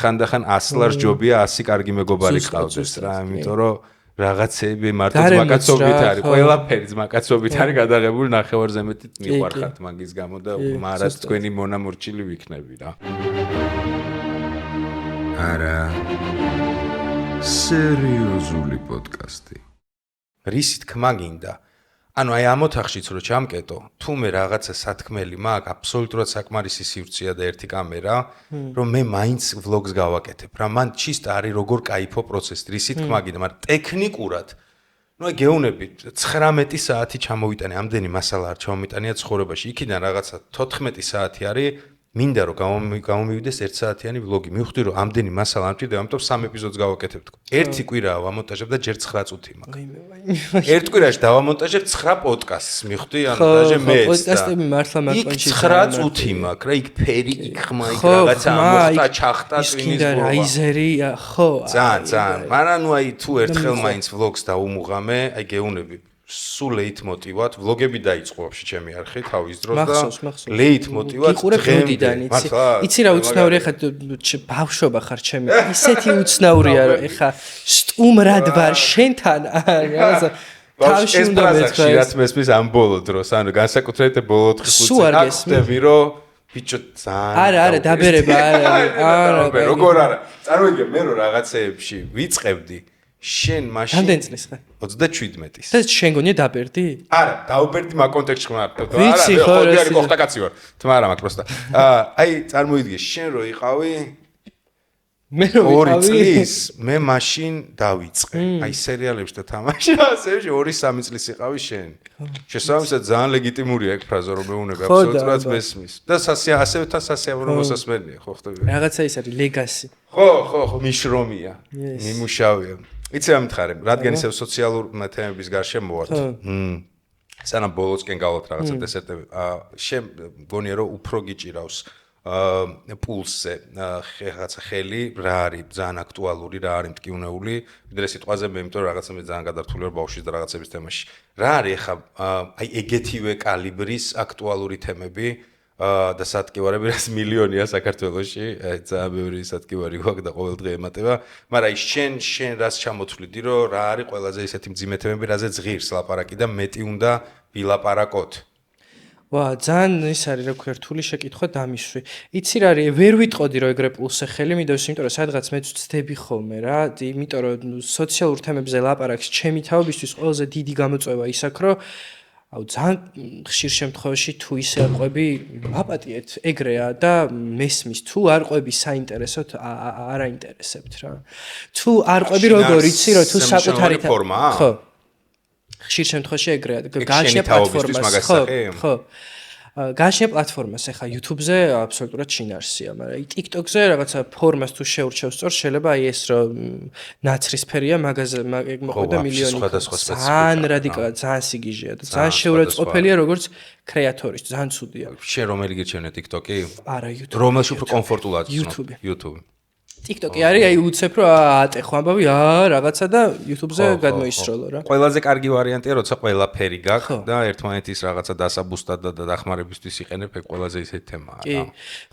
ხანდახან 100 ლარს ჯობია 100 კარგი მეგობარი ყავდეს რა, იმიტომ რომ რაღაცები მარტო ძმაკაცობით არის, ყველაფერი ძმაკაცობით არის გადაღებული, ნახევარზე მეტი მიყვარხართ მაგის გამო და მარად თქვენი მონამორჩილი ვიქნები რა. არა. სერიოზული პოდკასტი. რისი თქმა გინდა? ანუ აი ამ ოთახშიც რო ჩამკეტო, თუ მე რაღაცა სათქმელი მაქვს, აბსოლუტურად საკმარისი სივრცეა და ერთი კამერა, რომ მე მაინც ვლოგს გავაკეთებ. რა მან ჩისტ არის როგორ кайფო პროცესი, რისი თქმა გინდა, მაგრამ ტექნიკურად ну აი გეუნები 19 საათი ჩამოვიტანე, ამდენი მასალა არ ჩამოვიტანია ცხოვრებაში. იქიდან რაღაცა 14 საათი არის მინდა რომ გამომივიდეს 1 საათიანი ვლოგი. მივხვდი რომ ამდენი მასალა არ მჭირდება, ამიტომ 3 ეპიზოდს გავაკეთებ თქო. ერთი კვირაა ვამონტაჟებ და ჯერ 9 წუთი მაქვს. ერთ კვირაში დავამონტაჟებ 9 პოდკასტს, მივხვდი, ანუ დაჟე მე. პოდკასტები მართლა მაქვს 9 წუთი მაქვს რა, იქ ფერი, იქ ხმა, იქ რაღაცა მოხდა, ჩახტა ტვინის ბობა. რაიზერი, ხო. ძალიან, მაგრამ ნუ აი თუ ერთხელ მაინც ვლოგს დავუმუღამე, აი გეუნები. სულ ლეიტმოტივად ვლოგები დაიწყო вообще ჩემი არხი თავის დროს და ლეიტმოტივად დღემდიდან იცი რა უცნაური ხარ ბავშვობა ხარ ჩემი ისეთი უცნაურია რომ ეხა სტუმრად ვარ შენთან რაღაცა თავში უნდა მეცხრა რაც მესმის ამ ბოლო დროს ანუ განსაკუთრებით ბოლო 4-5 წუთი ხდები რომ ბიჭო ძალიან არა დაბერება არა როგორ არა წარმოიდგინე მე რომ რაღაცეებში ვიწყებდი შენ მაშინ რამდენი წლის ხარ 37-ის და შენ გონია დაბერდი? არა, დავბერდი მაგ კონტექსტში ხარ. ვიცი ხო, ხო, არის კოხტა კაცი ვარ. თმა არა მაქვს პროსტა. აი, წარმოიდგინე, შენ რო იყავი მე რო ვიყავი 2 წლის, მე მაშინ დავიწყე. აი, სერიალებში და თამაშებში 2-3 წლის იყავი შენ. შესაბამისად ძალიან ლეგიტიმურია ეგ ფრაზა რომ მეუნები აბსოლუტურად მესმის. და ასევე სასიამოვნო მოსასმენია, ხო ხტები? რაღაცა ის არის ლეგასი. ხო, მიშრომია. მიმუშავია. იცი რა მითხარი, რადგან ისევ სოციალურ თემების გარშემო ვართ. სანამ ბოლოსკენ გავალთ რაღაცა დესერტები. შენ გონია რომ უფრო გიჭირავს პულსზე რაღაცა ხელი, რა არის ძალიან აქტუალური, რა არის მტკივნეული, ვიდრე სიტყვაზე მე იმიტომ რომ რაღაცა მე ძალიან გადართული ვარ ბავშვის და რაღაცების თემაში. რა არის ახლა აი ეგეთივე კალიბრის აქტუალური თემები და სატკივარები რაც მილიონია საქართველოში, ძალიან ბევრი სატკივარი გვაქვს და ყოველდღე ემატება, მაგრამ აი შენ რას ჩამოთვლიდი რომ რა არის ყველაზე ისეთი მძიმე თემები, რაზეც ღირს ლაპარაკი და მეტი უნდა ვილაპარაკოთ. ვა, ძალიან ის არის რა ქვია რთული შეკითხვა დამისვი. იცი რა არის, ვერ ვიტყოდი რომ ეგრე პულსზე ხელი მიდევს, იმიტომ რომ სადღაც მე ვცდები ხოლმე რა, იმიტომ რომ სოციალურ თემებზე ლაპარაკს ჩემი თავისთვის ყველაზე დიდი გამოწვევა ის აქვს, რომ აუ ძალიან ხშირ შემთხვევაში თუ ისე არ ყვები აპატიეთ ეგრეა და მესმის თუ არ ყვები საინტერესოდ არ აინტერესებთ რა თუ არ ყვები როგორ იცი რომ თუ საკუთარი ხო ხშირ შემთხვევაში ეგრეა გააჩნია პლატფორმას ხო გააჩნია პლატფორმას ახლა YouTube-ზე აბსოლუტურად შინაარსია, მაგრამ TikTok-ზე რაღაცა ფორმას თუ შეურჩევ სწორ, შეიძლება აი ეს რომ ნაცრისფერია, მაგაზე მოყვება მილიონი. ძალიან რადიკალურად, ძალიან სიგიჟეა და ძალიან შეურაცხყოფელია როგორც კრეატორის, ძალიან ცუდია. შენ რომელი გიჩვენე TikTok-ი? არა, YouTube. რომელში უფრო კომფორტულად YouTube. YouTube. TikTok-ი არის აი უცებ რომ ატეხო ამბავი რაღაცა და YouTube-ზე გადმოისროლო რა. ყველაზე კარგი ვარიანტია, როცა ყველაფერი გაქვს და ერთმანეთის რაღაცა დასაბუსტად და დახმარებისთვის იყენებ, ეგ ყველაზე ისეთი თემაა რა. კი.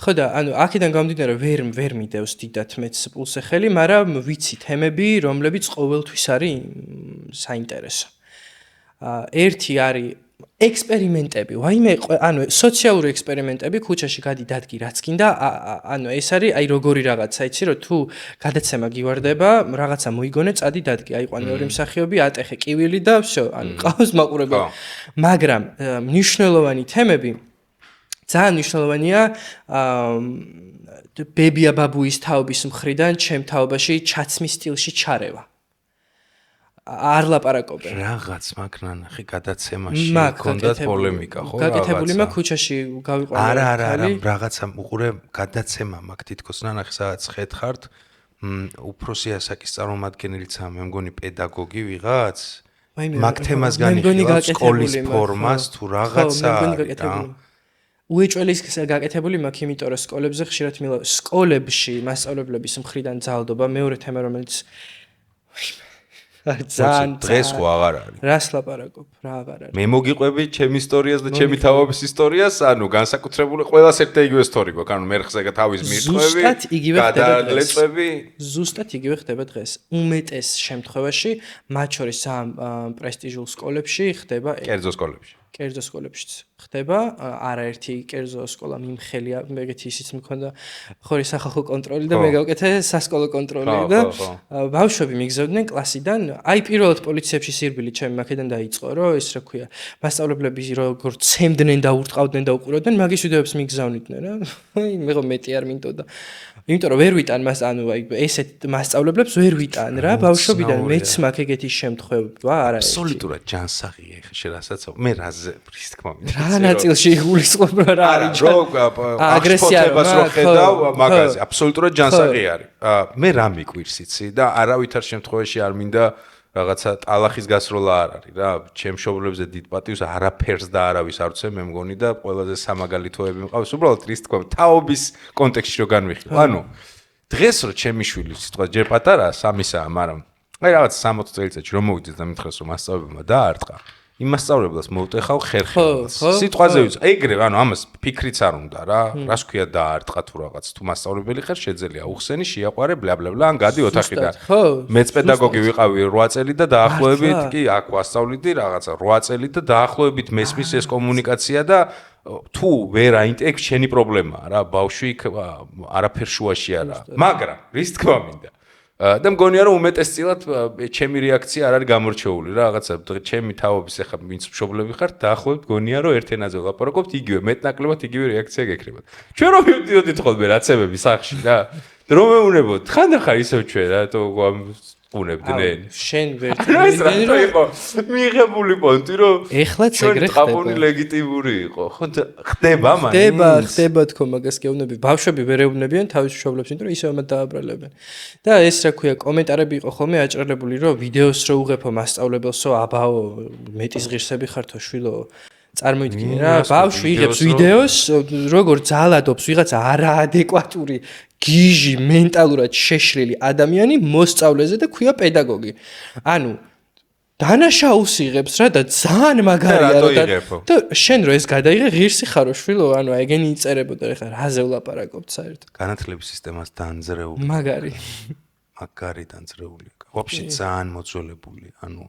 ხო და ანუ აქედან გამომდინარე ვერ მიდევს დიდად მეც პულსზე ხელი, მაგრამ ვიცი თემები, რომლებიც ყოველთვის არის საინტერესო. ერთი არის ექსპერიმენტები, ვაიმე, ანუ სოციალური ექსპერიმენტები, ქუჩაში გადი დადგი რაც გინდა, ანუ ეს არის აი როგორი რაღაცა, იცი რომ თუ გადაცემა გივარდება, რაღაცა მოიგონე, წადი დადგი, აიყვანე ორი მსახიობი, ატეხე კივილი და всё, ანუ ყავს მაყურებელი. მაგრამ მნიშვნელოვანი თემები ძალიან მნიშვნელოვანია ბებია ბაბუის თაობის მხრიდან ჩემ თაობაში ჩაცმის სტილში ჩარევა. არ ლაპარაკობენ. რაღაც მაგნან ხი გადაცემაში ჰქონდათ პოლემიკა, ხო? გაკეთებული მაქვს ქუჩაში გავიყვანე. არა, რაღაცა უყურე გადაცემა მაქვს თითქოს ნანახი სადაც ხედხართ, უფროსი ასაკის წარმომადგენელიცაა, მე მგონი პედაგოგი ვიღაც. მაგ თემას განიხილავს სკოლის ფორმას თუ რაღაცა. უეჭველის გაკეთებული მაქვს, იმიტომ რომ სკოლებზე ხშირად სკოლებში მასწავლებლების მხრიდან ძალდობა მეორე თემა რომელიც ძალიან დღეს ხო აღარ არის. რას ლაპარაკობ? რა აღარ არის. მე მოგიყვები ჩემი ისტორიას და ჩემი თაობის ისტორიას, ანუ განსაკუთრებული ყველას ერთ იგივე ისტორია გვაქვს, ანუ მერხზე თავის მირთვები, გადაადლეწები, ზუსტად იგივე ხდება დღეს. უმეტეს შემთხვევაში, მათ შორის ძალიან პრესტიჟულ სკოლებში ხდება კერძო სკოლებში. კერძო სკოლებშიც ხდება, არაერთი კერძო სკოლა მიმხელია, მეგეთი ისიც მქონდა ხორი სახალხო კონტროლი და მე გავკეთე სასკოლო კონტროლი და ბავშვები მიგზავდნენ კლასიდან, აი პირველად პოლიციებში სირბილი ჩემი მაქედან დაიწყო, რომ ეს რა ქვია, მასწავლებლები როგორ ცემდნენ და ურტყავდნენ და უყურებდნენ, მაგის ვიდეოებს მიგზავნიდნენ რა. აი მე რომ მეტი არ მინდოდა. იმიტომ რომ ვერ ვიტან მას, ანუ აი ესეთ მასწავლებლებს ვერ ვიტან რა, ბავშვობიდან მეც მაქვს ეგეთი შემთხვევა, არა ერთი. აბსოლუტურად ჯანსაღია ეხა შენ რასაც მე რაზე ის თქმა მინდა. რა ნაწილში იგულისხმობ რა არის? აგრესია რო ხედავ მაგაზე, აბსოლუტურად ჯანსაღი არის. მე რა მიკვირს იცი და არავითარ შემთხვევაში არ მინდა რაღაცა ტალახის გასროლა არ არის რა. ჩემ მშობლებზე დიდ პატივს არაფერს და არავის არ ვცემ, მე მგონი და ყველაზე სამაგალითოები მყავს. უბრალოდ ის თქვა, თაობის კონტექსტში რო განვიხილო. ანუ დღეს რო ჩემი შვილი სიტყვა ჯერ პატარაა, 3-საა, მაგრამ აი რაღაც 60 წელიწადში რომ მოვიდეს და მითხრას რომ მასწავლებელმა დაარტყა. იმ მასწავლებლას მოვტეხავ ხერხემას. სიტყვაზე ვიცი, ეგრევე, ანუ ამას ფიქრიც არ უნდა რა. რას ქვია დაარტყა თუ რაღაც, თუ მასწავლებელი ხარ, შეძელია უხსენი, შეაყვარე, ბლა-ბლა-ბლა, ან გადი ოთახიდან. მეც პედაგოგი ვიყავი 8 წელი და დაახლოებით კი აქ ვასწავლიდი რაღაცა 8 წელი და დაახლოებით მესმის ეს კომუნიკაცია და თუ ვერ აინტეგრ შენი პრობლემაა რა, ბავშვი იქ არაფერ შუაში არა. მაგრამ რის თქმა მინდა და მგონია რომ უმეტესწილად ჩემი რეაქცია არ არის გამორჩეული რა რაღაცა ჩემი თაობის ახლა ვინც მშობლები ხართ დაახლოებით მგონია რომ ერთ ენაზე ვლაპარაკობთ იგივე მეტნაკლებად იგივე რეაქცია გექნებათ ჩვენ რომ მივდიოდით ხოლმე რაცებები სახში რა რომ მეუნებოდ ხანდახარ ისევ ჩვენ რა თუ უნებდნენ შენ ვერ იყო მიიღებული პონტი რომ ეხლაც ეგრე ხდება ყაბონი ლეგიტიმური იყო ხო ხდება მაინც ხდება თქო მაგას გეუბნები ბავშვები ვერ ეუბნებიან თავის მშობლებს იმიტომ რომ ისევ მათ დააბრალებენ და ეს რა ქვია კომენტარები იყო ხოლმე აჭრელებული რომ ვიდეოს რო უღებო მასწავლებელსო აბაო მეტის ღირსები ხართო შვილო წარმოიდგინე რა ბავშვი იღებს ვიდეოს როგორ ძალადობს ვიღაც არაადეკვატური გიჟი მენტალურად შეშლილი ადამიანი მოსწავლეზე და ქვია პედაგოგი. ანუ დანაშაულს იღებს რა და ძალიან მაგარია და შენ რო ეს გადაიღე ღირსი ხარო შვილო, ანუ ეგენი იწერებოდა ეხლა რაზე ვლაპარაკობთ საერთოდ. განათლების სისტემას დაანძრეული. მაგარი. მაგარი დაანძრეული. ვაფშე ძალიან მოძველებული, ანუ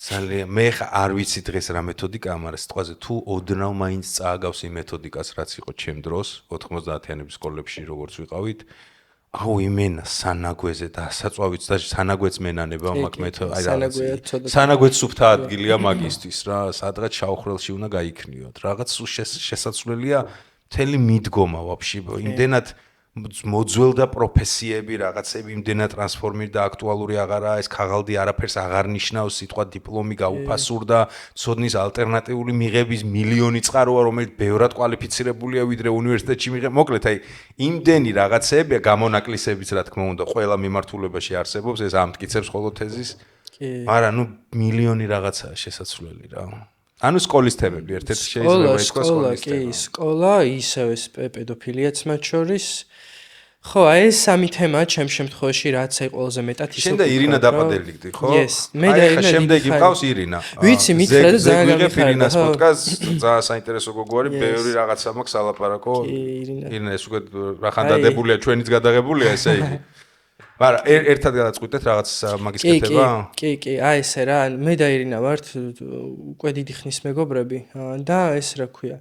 ძალიან მე ხა არ ვიცი დღეს რა მეთოდიკაა, მაგრამ სიტყვაზე თუ ოდნავ მაინც წააგავს იმ მეთოდიკას, რაც იყო ჩემ დროს 90-იანების სკოლებში როგორც ვიყავით, აუ იმენა სანაგვეზე და საწვავიც და სანაგვეც მენანება მაგ მე აი რაღაც სანაგვეც სუფთა ადგილია მაგისტვის რა სადღაც შაუხრელში უნდა გაიქნიოთ რაღაც შესაძლებელია მთელი მიდგომა ვაფშე იმდენად მოძველდა პროფესიები რაღაცები იმდენად ტრანსფორმირდა აქტუალური აღარაა ეს ქაღალდი არაფერს აღარ ნიშნავს სიტყვა დიპლომი გაუფასურდა ცოდნის ალტერნატიული მიღების მილიონი წყაროა რომელიც ბევრად კვალიფიცირებულია ვიდრე უნივერსიტეტში მიღება მოკლედ აი იმდენი რაღაცები გამონაკლისებიც რა თქმა უნდა ყველა მიმართულებაში არსებობს ეს ამტკიცებს ხოლო თეზის მაგრამ ნუ მილიონი რაღაცაა შესაძლებელი რა ანუ სკოლის თემები ერთ-ერთი შეიძლება ითქვას სკოლის თემა სკოლა ისევ ეს პედოფილიაც მათ შორის ხო, აი ეს სამი თემაა ჩემ შემთხვევაში, რაც აი ყველაზე მეტად ისო. შენ და ირინა დაპატელიგდი, ხო? Yes, მე და ირინა. შემდეგი მყავს ირინა. ვიცი, მითხრა და ძალიან გამიხარდა. ირინას პოდკასტ ძალიან საინტერესო გოგო არის, ბევრი რაღაცა მაქვს ალაპარაკო. ირინა ეს უკვე რახან დადებულია, ჩვენიც გადაღებულია, ესე იგი. მაგრამ ერთად გადაწყვიტეთ რაღაც მაგის კეთება? კი, აი ესე რა, მე და ირინა ვართ უკვე დიდი ხნის მეგობრები და ეს რა ქვია.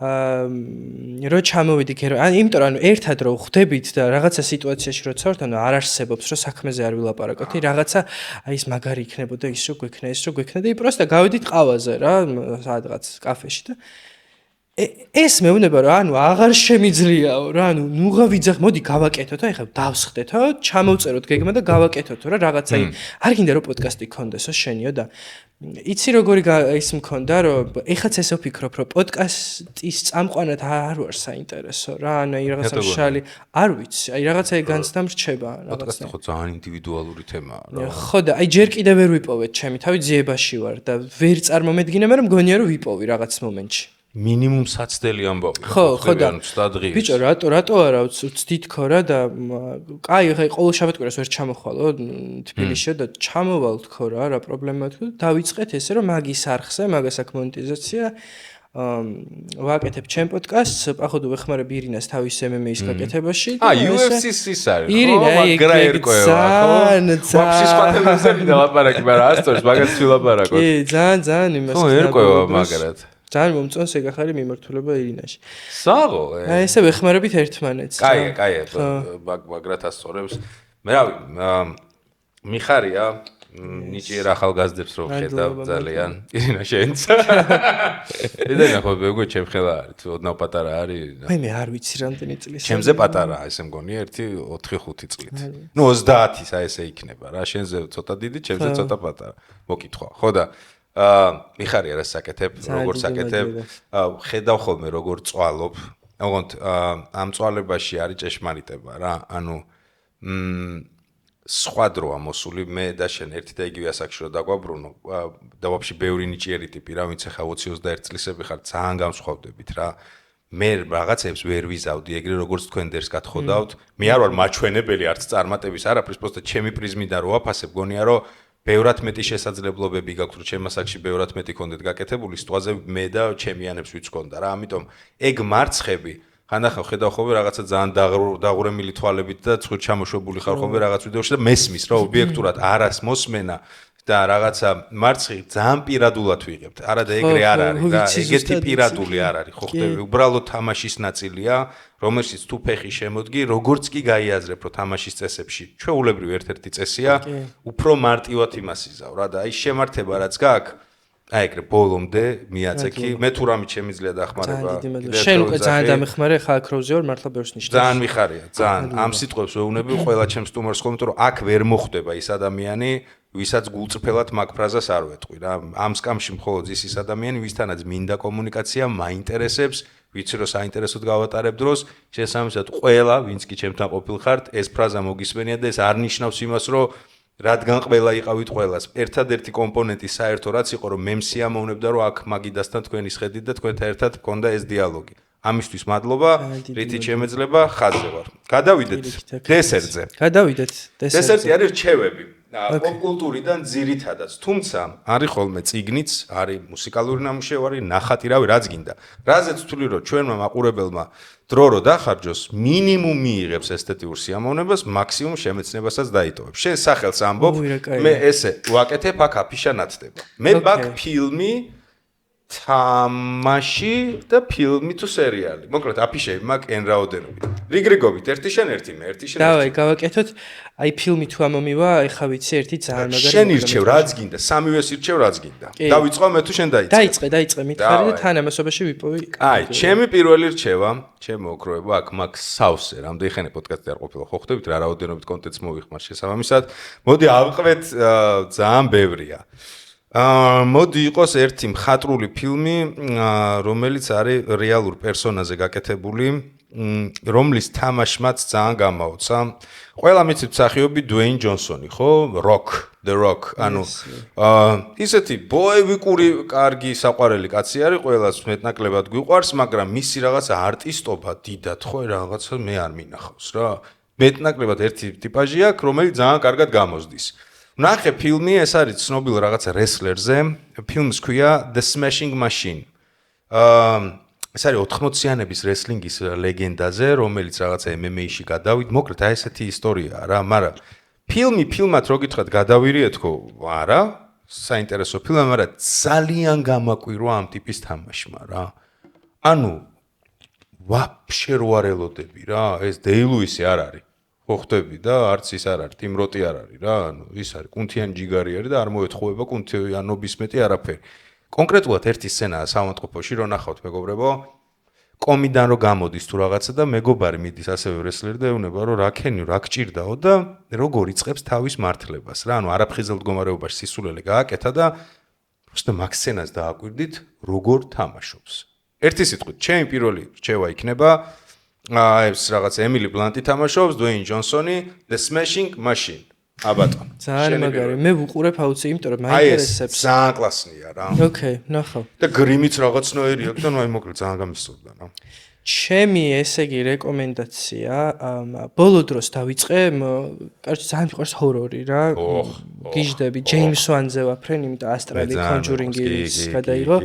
რო ჩამოვიდი გერო, იმიტომ რომ ერთად რო ხვდებით და რაღაცა სიტუაციაში რო ცავთ, ანუ არ არსებობს რომ საქმეზე არ ვილაპარაკოთ, რაღაცა აი ეს მაგარი იქნებოდა ის რო გვექნა, ეს რო გვექნა და პროსტა გავედით ყავაზე რა, სადღაც კაფეში და ეს მეუბნება რომ ანუ აღარ შემიძლიაო რა, ანუ ნუღა ვიძახ, მოდი გავაკეთოთ, აი ხა დავსხდეთო, ჩამოვწეროთ გეგმა და გავაკეთოთ რა, რაღაცა არ გინდა რომ პოდკასტი გქონდესო შენიო და იცი როგორი ის მქონდა რომ ეხაც ესე ვფიქრობ რომ პოდკასტის წამყვანად არ ვარ საინტერესო რა ანუ აი რაღაცა მშალი არ ვიცი აი რაღაცა განცდა მრჩება პოდკასტი ხო ძალიან ინდივიდუალური თემაა რა ხო და აი ჯერ კიდევ ვერ ვიპოვეთ ჩემი თავი ძიებაში ვარ და ვერ წარმომედგინე მაგრამ მგონია რომ ვიპოვი რაღაც მომენტში მინიმუმ საცდელი ამბავი ხო და სტადღი ბიჭო რატო არა ვცდითქო რა და კაი ხა ყოველ შაბათ-კვირას ვერ ჩამოხვალო თბილისში და ჩამოვალთქო რა პრობლემაა თუ დავიწყეთ ესე რომ მაგის არხზე მაგას აქ მონეტიზაცია ვაკეთებ ჩემ პოდკასტს პაходу ვეხმარებ ირინას თავის MMA-ის გაკეთებაში UFC-ს ის არის ხო მაგრა ერკვევა ხო ვაფშე სხვა თემებზე ვილაპარაკი მაგრამ ასწორს მაგას ვილაპარაკოთ კი ძალიან იმას ხო ერკვევა მაგრად ძალიან მომწონს ეგ ახალი მიმართულება ირინაში. საღო. აი ესე ვეხმარებით ერთმანეთს. კაი, მაგრად ასწორებს. მე რავი, მიხარია ნიჭიერ ახალგაზრდებს რო ხედავ ძალიან ირინა შენც. ედენა ხო მეგო ჩემ ხელა არის, ოდნავ პატარა არის. მე არ ვიცი რამდენი წლის. ჩემზე პატარაა, ესე მგონია 1-4-5 წლით. ნუ 30-ის აი ესე იქნება რა, შენზე ცოტა დიდი, ჩემზე ცოტა პატარა. მოკითხვა. ხო და მიხარია რა საკეთებ, როგორ საკეთებ, ხედავ ხოლმე როგორ წვალობ. ოღონდ ამ წვალებაში არის ჭეშმარიტება რა. ანუ სხვა დროა მოსული მე და შენ ერთი და იგივე ასაკში რო დაგვაბრუნო და ვაფშე ბევრი ნიჭიერი ტიპი რა, ვინც ახლა 20-21 წლისები ხართ, ძალიან გამსხვავდებით რა. მე რაღაცებს ვერ ვიზავდი ეგრე როგორც თქვენ დერს გათხოვდავთ. მე არ ვარ მაჩვენებელი არც წარმატების არაფრის, პროსტა ჩემი პრიზმიდან რო ვაფასებ, გონია რომ ბევრად მეტი შესაძლებლობები გაქვთ რომ ჩემ ასაკში ბევრად მეტი კონდეთ გაკეთებული სიტუაციაზე მე და ჩემიანებს ვიც კონდა რა ამიტომ ეგ მარცხები ხანდახან ხედავ ხოლმე რაღაცა ძალიან დაღურემილი თვალებით და ცუდ ჩამოშვებული ხარ ხოლმე რაღაც ვიდეოში და მესმის რა ობიექტურად არას მოსმენა და რაღაცა მარცხი ძალიან პირადულად ვიღებთ არა და ეგრე არ არის რა ეგეთი პირადული არ არის ხო ხდები უბრალოდ თამაშის ნაწილია რომელშიც თუ ფეხი შემოდგი როგორც კი გაიაზრებ რომ თამაშის წესებში ჩვეულებრივ ერთ-ერთი წესია უფრო მარტივად იმას იზავ რა და აი შემართება რაც გაქვს აი ეგრე ბოლომდე მიაწექი მე თუ რამე შემიძლია დახმარება შენ უკვე ძალიან დამეხმარე ხა აკროვზე ვარ მართლა ბევრს ნიშნავს ძალიან მიხარია ძალიან ამ სიტყვებს ვეუბნები ყველა ჩემს სტუმარს ხოლმე რომ აქ ვერ მოხვდება ის ადამიანი ვისაც გულწრფელად მაგ ფრაზას არ ვეტყვი რა ამ სკამში მხოლოდ ის ადამიანი ვისთანაც მინდა კომუნიკაცია მაინტერესებს ვიცი რომ საინტერესოდ გავატარებ დროს შესაბამისად ყველა ვინც კი ჩემთან ყოფილ ხართ ეს ფრაზა მოგისმენია და ეს არ ნიშნავს იმას რომ რადგან ყველა იყავით ყველას ერთადერთი კომპონენტი საერთო რაც იყო რომ მე მსიამოვნებდა რომ აქ მაგიდასთან თქვენი შეხედით და თქვენთან ერთად გქონდა ეს დიალოგი ამისთვის მადლობა რითიც შემეძლება ხაზზე ვარ გადავიდეთ დესერტზე დესერტი არის რჩევები პოპკულტურიდან ძირითადად თუმცა არის ხოლმე წიგნიც არის მუსიკალური ნამუშევარი ნახატი რავი რაც გინდა რაზეც ვთვლი რომ ჩვენმა მაყურებელმა დრო რო დახარჯოს მინიმუმ მიიღებს ესთეტიურ სიამოვნებას მაქსიმუმ შემეცნებასაც დაიტოვებს შენ სახელს ამბობ მე ესე ვაკეთებ აქ აფიშა ნათდება მე ბაკ ფილმი თამაში და ფილმი თუ სერიალი. მოკლედ აფიშები მაქვს n რაოდენობით. რიგრიგობით ერთი შენ ერთი მე ერთი შენ. დავაი, გავაკეთოთ. აი ფილმი თუ ამომივა, ეხა ვიცი ერთი ძალიან მაგარი. შენ ირჩევ რაც გინდა, სამივეს ირჩევ რაც გინდა. დავიწყო მე თუ შენ დაიწყე. დაიწყე, მითხარი და თან ამასობაში ვიპოვი. აი, ჩემი პირველი რჩევა, ჩემი მოკროება აქ მაქვს სავსე, რამდენი ხანი პოდკასტი არ ყოფილა, ხო ხვდებით რა რაოდენობით კონტენტს მოვიხმარ შესაბამისად. მოდი ავყвет ძალიან ბევრია. მოდი იყოს ერთი მხატვრული ფილმი, რომელიც არის რეალურ პერსონაჟზე გაკეთებული, რომლის თამაშმაც ძალიან გამაოცა. ყველა მიცით მსახიობი დუეინ ჯონსონი, ხო? The Rock, ანუ ისეთი ბოევიკური კარგი საყვარელი კაცი არის, ყველას მეტნაკლებად გვიყვარს, მაგრამ მისი რაღაცა არტისტობა დიდად ხო რაღაცა მე არ მინახავს რა. მეტნაკლებად ერთი ტიპაჟი აქვს, რომელიც ძალიან კარგად გამოსდის. ნახე ფილმი, ეს არის ცნობილ რაღაცა რესლერზე, ფილმს ქვია The Smashing Machine. ეს არის 80-იანების რესლინგის ლეგენდაზე, რომელიც რაღაცა MMA-ში გადავიდა. მოკლედ აი ესეთი ისტორიაა რა, მაგრამ ფილმად რო გითხრათ გადავირიეთქო, არა, საინტერესო ფილმი, მაგრამ ძალიან გამაკვირვა ამ ტიპის თამაშმა რა. ანუ ვაფშე რო არ ელოდები რა, ეს დეილუისი არ არის. ხო ხვდები და არც ის არ არის, ტიმ როტი არ არის რა, ანუ ის არის კუნთიანი ჯიგარი არის და არ მოეთხოვება კუნთიანობის მეტი არაფერი. კონკრეტულად ერთი სცენაა საავადმყოფოში, რო ნახავთ მეგობრებო, კომიდან რო გამოდის თუ რაღაცა და მეგობარი მიდის ასევე რესლერი და ეუბნება რომ რა ქენი, რა გჭირდაო და როგორ იწყებს თავის მართლებას რა, ანუ არაფხიზელ მდგომარეობაში სისულელე გააკეთა და უბრალოდ მაგ სცენას დააკვირდით, როგორ თამაშობს. ერთი სიტყვით, ჩემი პირველი რჩევა იქნება ეს რაღაც ემილი ბლანტი თამაშობს, დუეინ ჯონსონი, The Smashing Machine. აბატო. ძალიან მაგარი. მე ვუყურებ აუცი, იმიტომ რომ მაინტერესებს. აი, ძალიან კლასნია რა. ოკეი, ნახავ. და გრიმიც რაღაცნაირი აქვს და ნუ აი მოკლედ ძალიან გამისწორდა რა. ჩემი ესე იგი რეკომენდაცია, ბოლო დროს დავიწყე, კარგი ძალიან მიყვარს ჰორორი რა. გიჟდები, ჯეიმს ვანზე ვაფრენ, იმიტომ ასტრალი კონჯურინგის გადაიღო.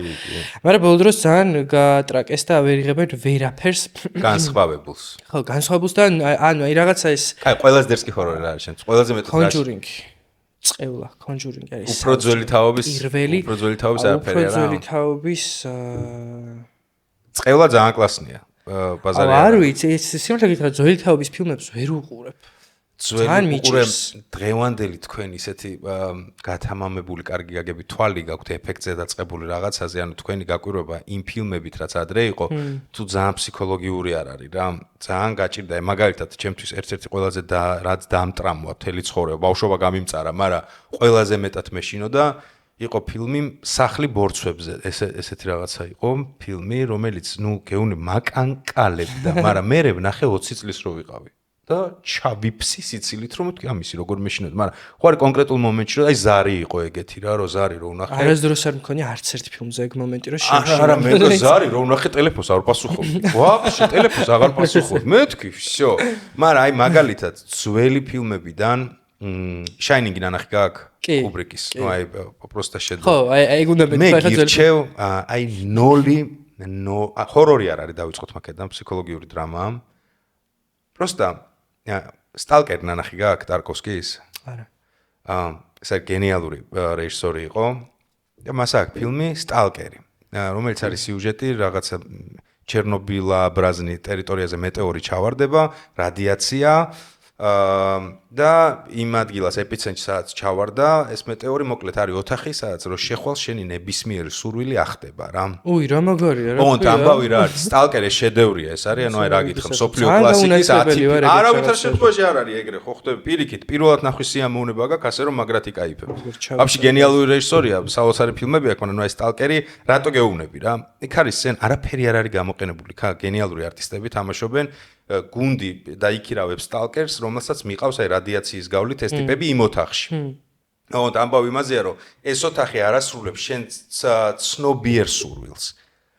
მაგრამ ბოლო დროს ძალიან გაატრაკეს და ვერ იღებენ ვერაფერს. განსხვავებულს. ხო, განსხვავებულს და ანუ აი რაღაცა ეს აი, ყველაზე დერსკი ჰორორი რა არის შენ? ყველაზე მეტად კონჯურინგი. წევლა, კონჯურინგი არის. უფრო ძველი თაობის პირველი არაფერი არა. უფრო ძველი თაობის წევლა ძალიან კლასნია. ბაზარი არ ვიცი, სიმართლე გითხრათ, ძველი თაობის ფილმებს ვერ უყურებ. ძველი უყურებ დღევანდელი თქვენ ისეთი გათამამებული კარგი გაგები თვალი გაქვთ ეფექტზე დაწყებული რაღაცაზე, ანუ თქვენი გაკვირვება იმ ფილმებით რაც ადრე იყო, თუ ძალიან ფსიქოლოგიური არ არის რა. ძალიან გაჭირდა, მაგალითად, ჩემთვის ერთ-ერთი ყველაზე რაც დამტრამვა მთელი ცხოვრება, ბავშვობა გამიმწარა, მაგრამ ყველაზე მეტად მეშინოდა იყო ფილმი სახლი ბორცვებზე, ესეთი რაღაცა იყო ფილმი, რომელიც ნუ გეუნე მაკანკალებდა, მაგრამ მე ვნახე 20 წლის რო ვიყავი. და ჩავიფსი სიცილით რომ თქვი ამისი როგორ მეშინოთ, მაგრამ ხო არის კონკრეტულ მომენტში რომ აი ზარი იყო ეგეთი რა, რომ ზარი რო ვნახე. არასდროს არ მქონია არც ერთი ფილმზე ეგ მომენტი რომ შემშინდა. არა, მე და ზარი რო ვნახე ტელეფონს არ პასუხობდი. ვაფშე ტელეფონს აღარ პასუხობდი. მე თქვი, всё. მაგრამ აი მაგალითად ძველი ფილმებიდან Shining-ი ნანახი გაქვს კუბრიკის. ნუ აი პროსტა შედევრი. ხო, აი ეგ უნდა მე გირჩევ, აი ნოლი ჰორორი არ არის დავიწყოთ მაგედან, ფსიქოლოგიური დრამაა. პროსტა სტალკერი ნანახი გაქვს ტარკოვსკის? არა. ეს არის გენიალური რეჟისორი იყო. და მას აქვს ფილმი სტალკერი, რომელიც არის სიუჟეტი რაღაცა ჩერნობილა ბრაზნი ტერიტორიაზე მეტეორი ჩავარდება, რადიაცია და იმ ადგილას ეპიცენტრში სადაც ჩავარდა ეს მეტეორი მოკლედ არის ოთახი სადაც რო შეხვალ შენი ნებისმიერი სურვილი ახდება რა. უი რა მაგარია რა. ოღონდ ამბავი რა არის სტალკერი შედევრია ეს არის ანუ აი რა გითხარ სოფლიო კლასიკის 10 არავითარ შემთხვევაში არ არის ეგრე ხო ხვდები პირიქით პირველად ნახვის სიამოვნება გაქვს ასე რომ მაგრად იკაიფებ. ვაფშე გენიალური რეჟისორია საოცარი ფილმები აქვს მაგრამ აი სტალკერი რატო გეუბნები რა. იქ არის სცენა არაფერი არ არის გამოყენებული ხა გენიალური არტისტები თამაშობენ გუნდი დაიქირავებს სტალკერს, რომელსაც მიყავს აი რადიაციის გავლით ეს ტიპები იმ ოთახში. ოღონდ ამბავი იმაზეა, რომ ეს ოთახი არასრულებს შენ ცნობიერ სურვილს.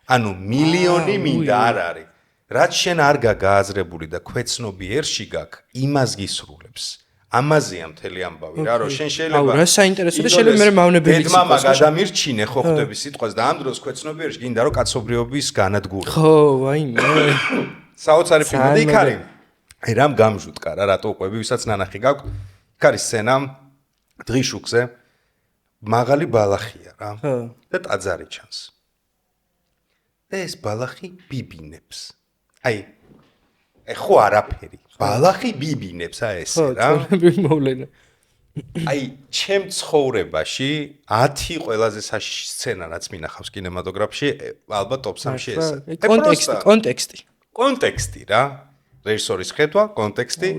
ანუ მილიონი მინდა არ არის. რაც შენ არ გააზრებული და ქვეცნობიერში გაქვს, იმას გისრულებს. ამაზეა მთელი ამბავი რა, რომ შენ შეიძლება რა საინტერესო და შეიძლება მე მავნებელი სიტყვა გადამირჩინე ხო ხვდები სიტყვას და ამ დროს ქვეცნობიერში გინდა რომ კაცობრიობის განადგურება. ხო, ვაიმე. საოცარი ფილმი და იქ არის აი რამ გამჟუტკა რა რატო უყვები ვისაც ნანახი გაქვს იქ არის სცენა დღიშუქზე მაღალი ბალახია რა და ტაძარი ჩანს და ეს ბალახი ბიბინებს. აი ხო არაფერი. ბალახი ბიბინებს ეს რა. მოვლენა. აი ჩემ ცხოვრებაში 10 ყველაზე საშიში სცენა რაც მინახავს კინემატოგრაფში ალბათ top 3-ში ეს. კონტექსტი რა. რეჟისორის ხედვა, კონტექსტი.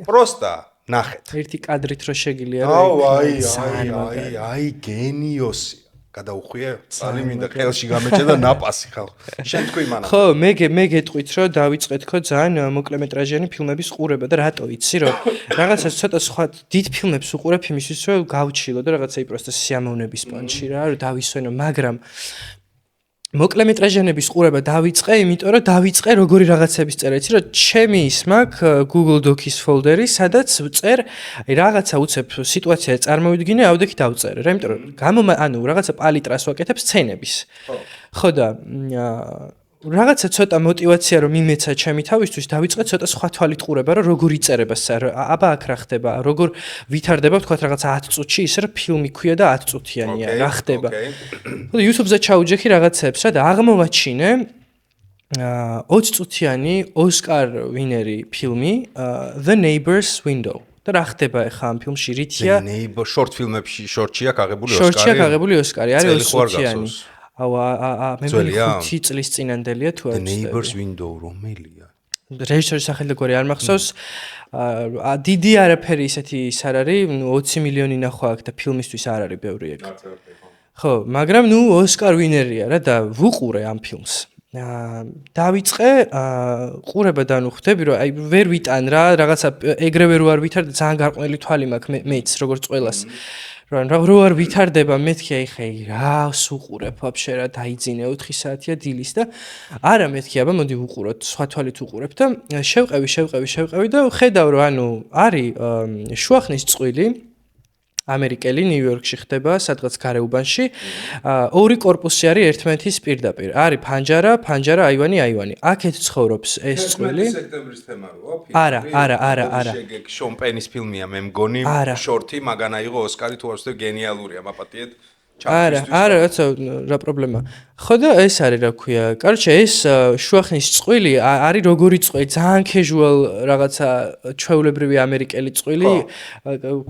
პროსტა ნახეთ. ერთი კადრით რო შეგილია რა. აი გენიოსი. გადაუხვია? წალი მინდა ხელში გამეჭე და ნაპასი ხალხო. შენ თქვი მანამ. ხო, მე გეტყვით რომ დავიწყეთ ხო ძალიან მოკლემეტრაჟიანი ფილმების ყურება და რატო იცი რომ რაღაცას ცოტა სხვა დიდ ფილმებს უყურებ იმისთვის რომ გავჩილო და რაღაცა პროსტა სიამოვნების პონჩი რა რომ დავისვენო, მაგრამ მოკლემეტრაჟიანების ყურება დავიწყე, იმიტომ რომ დავიწყე როგორი რაღაცების წერა. იცი რომ ჩემი ის მაქვს Google Docs folder-ი, სადაც ვწერ რაღაცა უცებ სიტუაცია წარმოვიდგინე, ავდექი დავწერე. რა, იმიტომ რომ რაღაცა პალიტრას ვაკეთებ სცენების. ხო და რაღაცა ცოტა мотиваცია რომ იმეცა ჩემი თავისთვის დავიწყე ცოტა სხვა თვალით ყურება რომ როგორ იწერება აბა აქ რა ხდება როგორ ვითარდება თქვა რაღაცა 10 წუთში ისე რომ ფილმი ქვია და 10 წუთიანია რა ხდება და YouTube-ზე ჩაუჯექი რაღაცებს რა და აღმოვაჩინე 20 წუთიანი ოსკარ ვინერი ფილმი The Neighbor's Window და რა ხდება ახლა ამ ფილმში რითია The Neighbor short ფილმებში short-ია გაღებული ოსკარი short-ია გაღებული ოსკარი არის 20 წუთიანი მე 5 წლის წინანდელია თუ The Neighbor's Window რომელია? რეჟისორის სახელი და გვარი არ მახსოვს. დიდი არაფერი ისეთი ის არ არის, 20 მილიონი ნახვა აქვს და ფილმისთვის არ არის ბევრი ეგ. ხო, მაგრამ ოსკარ ვინერია რა და ვუყურე ამ ფილმს. დავიწყე ყურება და ხვდები რომ აი ვერ ვიტან რა რაღაცა ეგრევე რო არ ვითარ და ძალიან გარყვნილი თვალი მაქვს მეც როგორც ყველას. რო არ ვითარდება მეთქი აი ხე რას უყურებ ვაფშე რა დაიძინე 4 საათია დილის და არა მეთქი აბა მოდი ვუყუროთ სხვა თვალით ვუყურებ და შევყევი და ხედავ რომ ანუ არის შუახნის წყვილი ამერიკელი ნიუ-იორკში ხდება სადღაც გარეუბანში ორი კორპუსი არის ერთმანეთის პირდაპირ არის ფანჯარა აივანი აქეთ ცხოვრობს ეს წყვილი სექტემბრის თემა როა არა შეგეკ შონ პენის ფილმია მე მგონი შორტი მაგან აიღო ოსკარი თუ არ ვცდები გენიალურია მაპატიეთ არა რაცა რა პრობლემა ხო და ეს არის რა ქვია კაროჩე ეს შუახნის წყვილი არის როგორი წყვილი ძალიან casual რაღაცა ჩვეულებრივი ამერიკელი წყვილი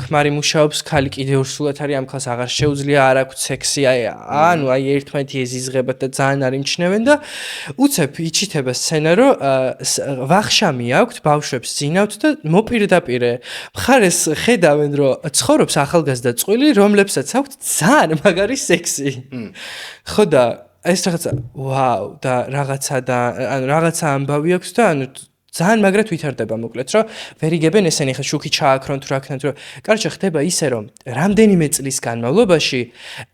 ქმარი მუშაობს ხალი კიდე ორსულად არის ამ ხალხს აღარ შეუძლია არ აქვს სექსი ანუ აი ერთმანეთი ეზიზღებათ და ძალიან არ იმჩნევენ და უცებ იჩითება სცენა რომ ვახშამი აქვს ბავშვებს ძინავთ და მოპირდაპირე მხარეს ხედავენ რომ ცხოვრობს ახალგაზრდა წყვილი რომლებსაც აქვს ძალიან მაგარი სექსი ხო და ეს რაღაცა ვაუ და რაღაცა ამბავი აქვს და ანუ ძალიან მაგრად ვითარდება მოკლედ რომ ვერ იგებენ ესენი ხა შუქი ჩააქრონ თუ რა ქნათ რომ კარჩა ხდება ისე რომ რამდენიმე წლის განმავლობაში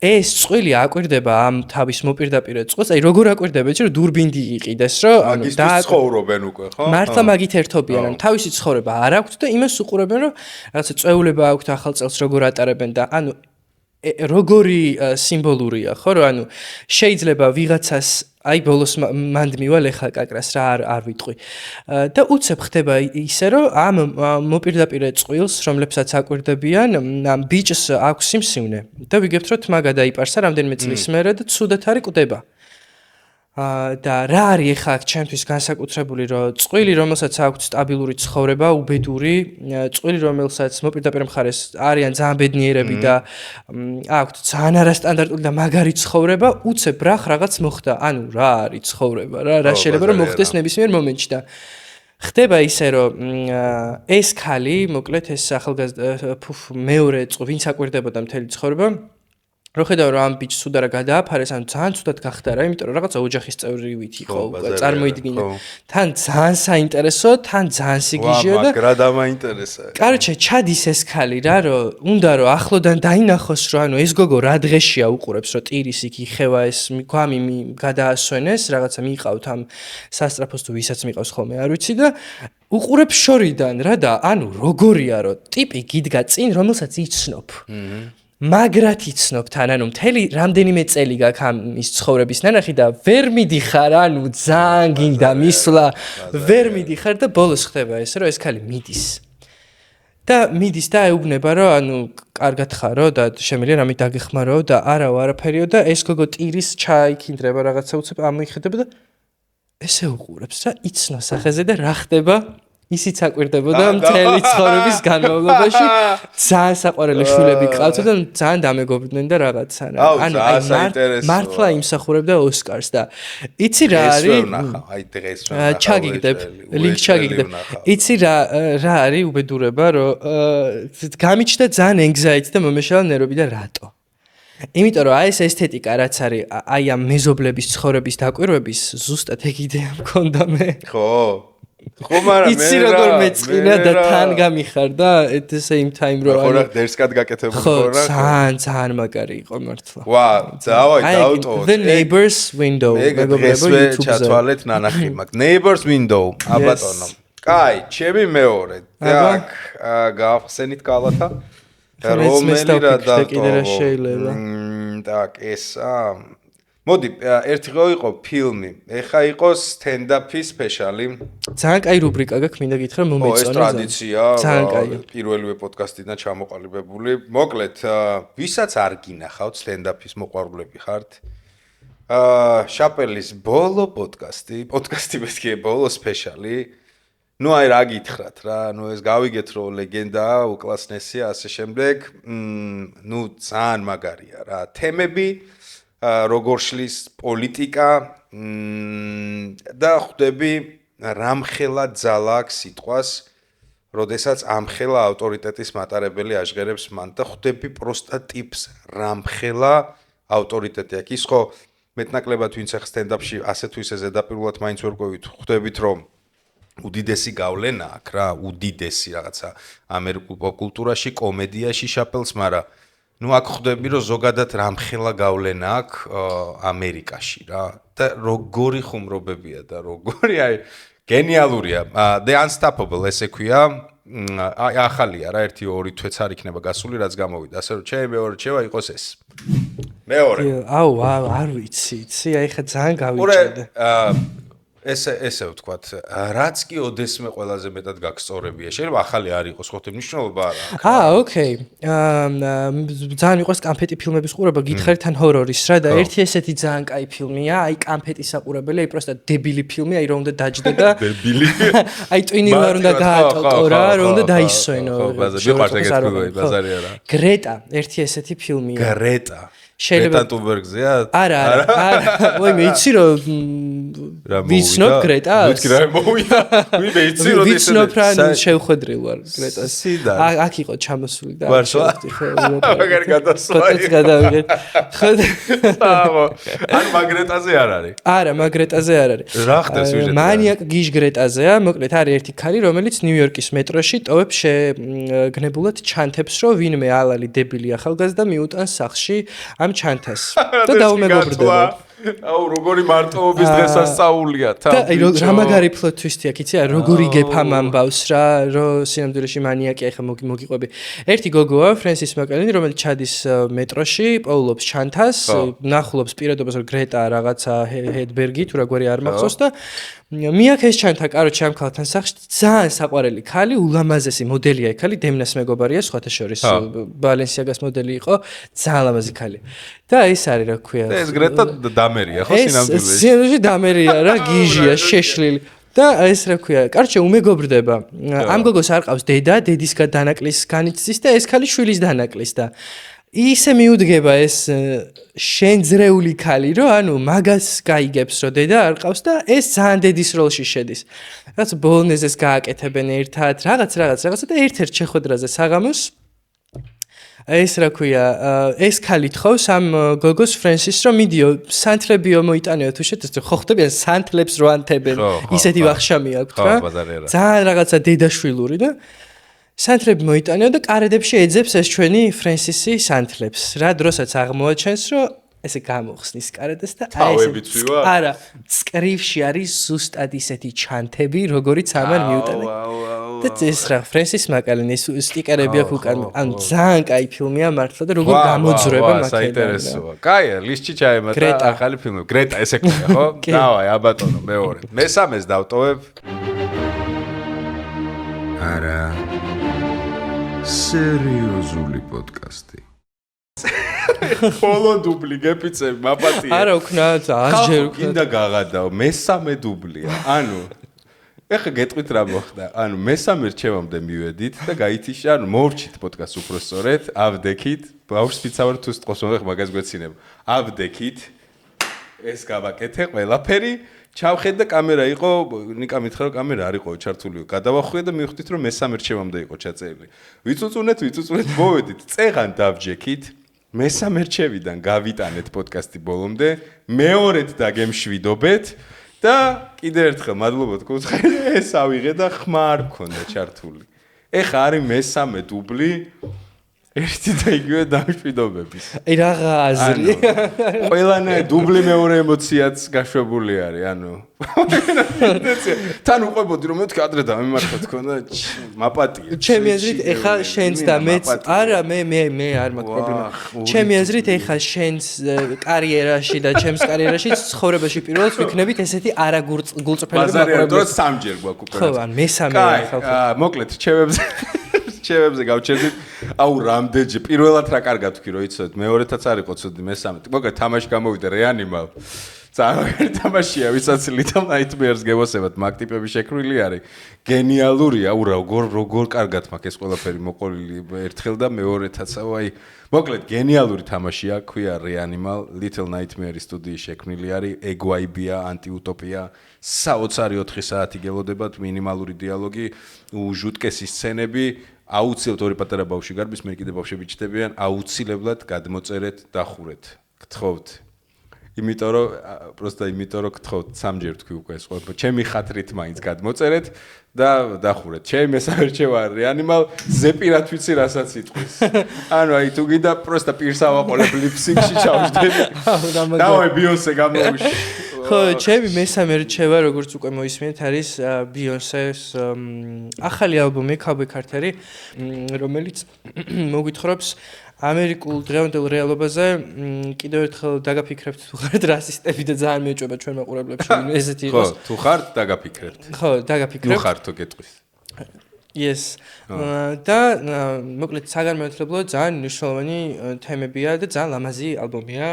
ეს წყვილი აკვირდება ამ თავის მოპირდაპირე წყვილს აი როგორ აკვირდება იცი რომ დურბინდი იყიდეს რომ ანუ და ცხოვრობენ უკვე ხო მართლა მაგით ერთობიან ანუ თავისი ცხოვრება არ აქვს და იმას უყურებენ რომ რაღაცა წვეულება აქვს ახალ წელს როგორ ატარებენ და ანუ როგორი სიმბოლურია ხო რომ ანუ შეიძლება ვიღაცას აი ბოლოს მანდ მივალ ახლა კაკრას რა არ ვიტყვი და უცებ ხდება ისე რომ ამ მოპირდაპირე წყვილს რომლებსაც აკვირდებიან ამ ბიჭს აქვს სიმსივნე და ვიგებთ რომ თმა გადაიპარსა რამდენიმე წლის მერე და ცუდად არის კვდება და რა არის ახლა ჩემთვის განსაკუთრებული რომ წყვილი რომელსაც აქვს სტაბილური ცხოვრება, უბედური, წყვილი რომელსაც მოპირდაპირე მხარეს არიან ძალიან ბედნიერები და აქვს ძალიან არასტანდარტული და მაგარი ცხოვრება, უცებ რაღაც მოხდა, ანუ რა არის ცხოვრება რა შეიძლება რომ მოხდეს ნებისმიერ მომენტში და ხდება ისე რომ ეს ხალი, მოკლედ ეს ახალგაზრდა მეორე ვინც აკვირდებოდა მთელი ცხოვრება რო ხედავ რომ ამ ბიჭს სუდარა გადააფარეს, ანუ ძალიან ცუდად გახდა რა, იმიტომ რომ რაღაცა ოჯახის წევრივით იყო, წარმოიდგინე. თან ძალიან საინტერესო, თან ძალიან სიგიჟეა და რა დამაინტერესა. კაროჩე, ჩადის ეს ხალი რა, რომ უნდა რომ ახლოდან დაინახოს, რომ ანუ ეს გოგო რა დღეშია უყურებს, რომ ტირის იქ იხევა ეს გვამი გადაასვენეს, რაღაცა მიიყავთ ამ სასტრაფოს თუ ვისაც მიყავს ხოლმე, არ ვიცი და უყურებს შორიდან რა და ანუ როგორია რომ ტიპი გიდგა წინ, რომელსაც იცნობ. მაგრად იცნობ თან ანუ მთელი რამდენიმე წელი გაქვს ამ ის ცხოვრების ნანახი და ვერ მიდიხარ ანუ ძალიან გინდა მისვლა ვერ მიდიხარ და ბოლოს ხდება ეს რომ ეს ხალი მიდის და მიდის და ეუბნება რომ ანუ კარგად ხარო და შემიძლია რამე დაგეხმარო და არაფერიო და ეს გოგო ტირის ჩაიქინდრება რაღაცა უცებ ამიხედება და ესე უყურებს რა იცნო სახეზე და რა ხდება ისიც აკვირდებოდა მთელი ცხოვრების განმავლობაში ძალიან საყვარელი შვილები ყავდა და ძალიან დამეგობრდნენ და რაღაცა რა ანუ მართლა იმსახურებდა ოსკარს და იცი რა არის აი დღეს ჩაგიგდებ ლინკ ჩაგიგდებ იცი რა არის უბედურება რომ გამიჩნდა ძალიან anxiety და მომეშალა ნერვები და რატო იმიტომ რომ აი ეს ესთეტიკა რაც არის აი ამ მეზობლების ცხოვრების დაკვირვების ზუსტად ეგ იდეა მქონდა მე ხო მაგრამ იცი როგორ მეწყინა და თან გამიხარდა at the same time რომ ხო რა დერსკად გაკეთებული ხო რა ძალიან მაგარი იყო მართლა ვა დავაი დაუტოვოთ the neighbors window მეგობრებო ჩათვალეთ ნანახი მაგ neighbors window აბატონო კაი ჩემი მეორე так გავხსენით კალათა რომელი რა დატოვო так ესა მოდი ერთი რო იყო ფილმი ეხა იყო stand-up-ის სპეციალი ძალიან კაი რუბრიკა გაქვს მინდა გითხრა მომეწონა ეს ტრადიცია პირველივე პოდკასტიდან ჩამოყალიბებული მოკლედ ვისაც არ გინახავთ stand-up-ის მოყვარულები ხართ შაპელის ბოლო პოდკასტი მეთქე ბოლო სპეციალი ну აი რა გითხრათ რა ну ეს გავიგეთ რომ ლეგენდაა უკლასნესია ასე შემდეგ ну ძალიან მაგარია რა თემები როგორ შლის პოლიტიკა და ხვდები რამხელა ძალა აქვს სიტყვას როდესაც ამხელა ავტორიტეტის მატარებელი აჟღერებს მან და ხვდები პროსტა ტიპს რამხელა ავტორიტეტი აქვს ის ხო მეტნაკლებად ვინც ახ სტენდაპში ასე თუ ისე ზედაპირულად მაინც ვერ ყვევით ხვდებით რომ უდიდესი გავლენა აქვს რა უდიდესი რაღაცა ამერიკულ პოპ კულტურაში კომედიაში შაპელს მაგრამ ну აქ ხვდები რომ ზოგადად რამხელა გავლენა აქვს ამერიკაში რა და როგორი ხუმრობებია და როგორი აი გენიალურია The Unstoppable ესე ქვია აი ახალია რა 1-2 თვეც არ იქნება გასული რაც გამოვიდა ასე რომ ჩემი მეორე რჩევა იყოს ეს მეორე აუ არ ვიცი აი ხა ძალიან გავიჭირდა ესე ვთქვათ, რაც კი ოდესმე ყველაზე მეტად გაგსწორებია. შეიძლება ახალი არ იყოს, ხო, მნიშვნელობა არა აქვს. ოკეი. ძალიან იყოს კამფეტი ფილმების ყურება, გითხარით ან ჰორორის რა და ერთი ესეთი ძალიან კაი ფილმია, აი კამფეტის საყურებელი, აი პროსტა დებილი ფილმი, აი რომ უნდა დაჯდა და დებილი. აი ტვინი რა უნდა გაატოტო რა, რომ უნდა დაისვენო. ხო, მიყვარს ეგეთი ფილმები, ბაზარი არა. გრეტა, ერთი ესეთი ფილმია. გრეტა. შეიძლება ტუნბერგზეა? არა. ვაი მე იცი რომ ვიცნობ გრეტას? ვიტკი რა მოვიდა. ვინმე იცი რომ ვიცნობ რა შევხვედრილ ვარ გრეტას. აქ იყო ჩამოსული და მაგარი გადასვლა. გადავიღეთ. ან მაგრეტაზე არ არის? არა, მაგრეტაზე არ არის. რა ხდება სიუჟეტი? მანიაკ გიჟ გრეტაზეა, მოკლედ არის ერთი ქალი, რომელიც ნიუ-იორკის მეტროში ტოვებს შეგნებულად ჩანთებს, რომ ვინმე ალალი დებილი ახალგაზრდა მიუტანს სახლში ამ ჩანთას. და დაუმეგობრდება. აუ როგორი მარტოობის დღესასწაულია თან. და რა მაგარი პლოტ ტვისტი აქვს, იცი რა, როგორი გეფამ ამბავს რა, რომ სინამდვილეში მანიაკი ახლა მოგიყვები. ერთი გოგოა, ფრენსის მაკელინი, რომელიც ჩადის მეტროში, პოულობს ჩანთას, ნახულობს პირადობას, რომ გრეტა რაღაცა ჰედბერგი თუ რაგვარი არ მახსოვს და მიაქეს ჩანთა, კაროჩე ამ ქალთან სახში ძალიან საყვარელი ქალი, ულამაზესი მოდელია ქალი, დემნას მეგობარია, სხვათა შორის ბალენსიაგას მოდელი იყო, ძალიან ლამაზი ქალი. და ეს არის რა ქვია. ეს გრეტა დამერია ხო სინამდვილეში? სინამდვილეში დამერია რა, გიჟია, შეშლილი. და ეს რა ქვია, კარჩე უმეგობრდება. ამ გოგოს არ ყავს დედა, დედისგან დანაკლის განიცდის და ეს ქალი შვილის დანაკლის და ისე მიუდგება ეს შენძრეული ქალი, რომ ანუ მაგას გაიგებს, რომ დედა არ ყავს და ეს ძალიან დედის როლში შედის. რაც ბოლნეზეს გააკეთებენ ერთად, რაღაცა და ერთ-ერთ შეხვედრაზე საღამოს ეს რა ქვია, ეს ქალი თხოვს ამ გოგოს ფრენსის, რომ მიდიო, სანთლებიო მოიტანეო თუ შეთეს, ხო ხდებიან სანთლებს რო ანთებენ, ისეთი ვახშამი აქვთ რა. ძალიან რაღაცა დედაშვილური და სანთლები მოიტანეო და კარედებში ეძებს ეს ჩვენი ფრენსისი სანთლებს. რა დროსაც აღმოაჩენს, რომ ესე გამოხსნის კარედას და არა, სკრიფში არის ზუსტად ისეთი ჩანთები, როგორიც ამან მიუტანა. და ეს რა, ფრენსის მაკალინის სტიკერები აქვს უკან, ანუ ძალიან კაი ფილმია მართლა და როგორ გამოძრება მაკალინი. საინტერესოა. კაია, ლისტში ჩაემატა ახალი ფილმი. გრეტა ესე ქვია, ხო? დავაი, აბატონო, მეორე. მესამეს დავტოვებ. არა. სერიოზული პოდკასტი. ხოლო დუბლი გეპიცე მაპატია. არა უქნა 100 ჯერ უქნა. კიდე გაღადაო, მესამე დუბლია. ანუ ეხა გეტყვით რა მოხდა. ანუ მესამე რჩევამდე მივედით და გაითიშა, ანუ მოვრჩით პოდკასტს უფრო სწორედ, ავდექით, ბავშვს ვიცავარ თუ სიტყვას მოხდა მაგას გვეცინებ. ავდექით ეს გავაკეთე ყველაფერი. ჩავხედ და კამერა იყო, ნიკა მითხრა რომ კამერა არ იყო ჩართული. გადავახვიე და მივხვდით რომ მესამე რჩევამდე იყო ჩაწერილი. ვიწუწუნეთ, მოვედით, წეღან დავჯექით. მესამე რჩევიდან გავიტანეთ პოდკასტი ბოლომდე, მეორედ დაგემშვიდობეთ და კიდევ ერთხელ მადლობა თქვენ, ეს ავიღე და ხმა არ მქონდა ჩართული. ეხა არის მესამე დუბლი. ერთი და იგივე დამშვიდობების. აი რაღა აზრი. ყველანაირ დუბლი მეორე ემოციაც გაშვებული არის, ანუ. თან უყვებოდი რომ მეთქე ადრე დამემართა თქო და მაპატია. ჩემი აზრით ეხა შენს და მეც არა მე არ მაქვს პრობლემა. ჩემი აზრით ეხა შენს კარიერაში და ჩემს კარიერაში ცხოვრებაში პირველად ვიქნებით ესეთი არა გულწრფელები მაყურებლები. სამჯერ გვაქვს უკვე. ხო, ან მესამე ხალხი. მოკლედ რჩევებზე გავჩერდით. აუ რამდენჯერ პირველად რა კარგად ვქი რომ იცოდეთ მეორედაც არ იყო ცუდი მესამე. მოკლედ თამაში გამოვიდა რეანიმალ. ძალიან თამაშია ვისაც Little Nightmares გევოსებათ მაგ ტიპები შექმნილი არის. გენიალურია, აუ როგორ კარგად მაქვს ეს ყველაფერი მოყოლილი ერთხელ და მეორედაც აი მოკლედ გენიალური თამაშია, ქვია Reanimal, Little Nightmares სტუდიის შექმნილი არის, EGWIBია, ანტიუტოპია, საოცარი 4 საათი გელოდებათ, მინიმალური დიალოგი, ჟუტკესი სცენები, აუცილებლად ორი პატარა ბავშვი გარბის, მე კიდე ბავშვები ჩდებიან, აუცილებლად გადმოწერეთ, დახურეთ. გთხოვთ. იმიტომ რომ გთხოვთ, სამჯერ თქვი უკვე ეს ყველა. ჩემი ხათრით მაინც გადმოწერეთ და დახურეთ. ჩემი მესამე რჩევა Reanimal, ზეპირად ვიცი რასაც იტყვის. ანუ აი თუ გინდა პროსტა პირს ავაყოლებ ლიფსინგში ჩავждები. დავაი Beyonce გამოვიში. ხო, ჩემი მესამე რჩევა, როგორც უკვე მოისმინეთ, არის Beyonce-ს ახალი ალბომი Cowboy Carter-ი, რომელიც მოგვითხრობს ამერიკულ დღევანდელ რეალობაზე. კიდევ ერთხელ დაგაფიქრებთ თუ ხართ რასისტები და ძალიან მეჭვება ჩვენ მაყურებლებში, ესეთი იყოს. ხო, თუ ხართ დაგაფიქრებთ. ხო, დაგაფიქრებთ. ნუ ხართო გეტყვის. Yes. და მოკლედ საგანმანათლებლო ძალიან მნიშვნელოვანი თემებია და ძალიან ლამაზი ალბომია.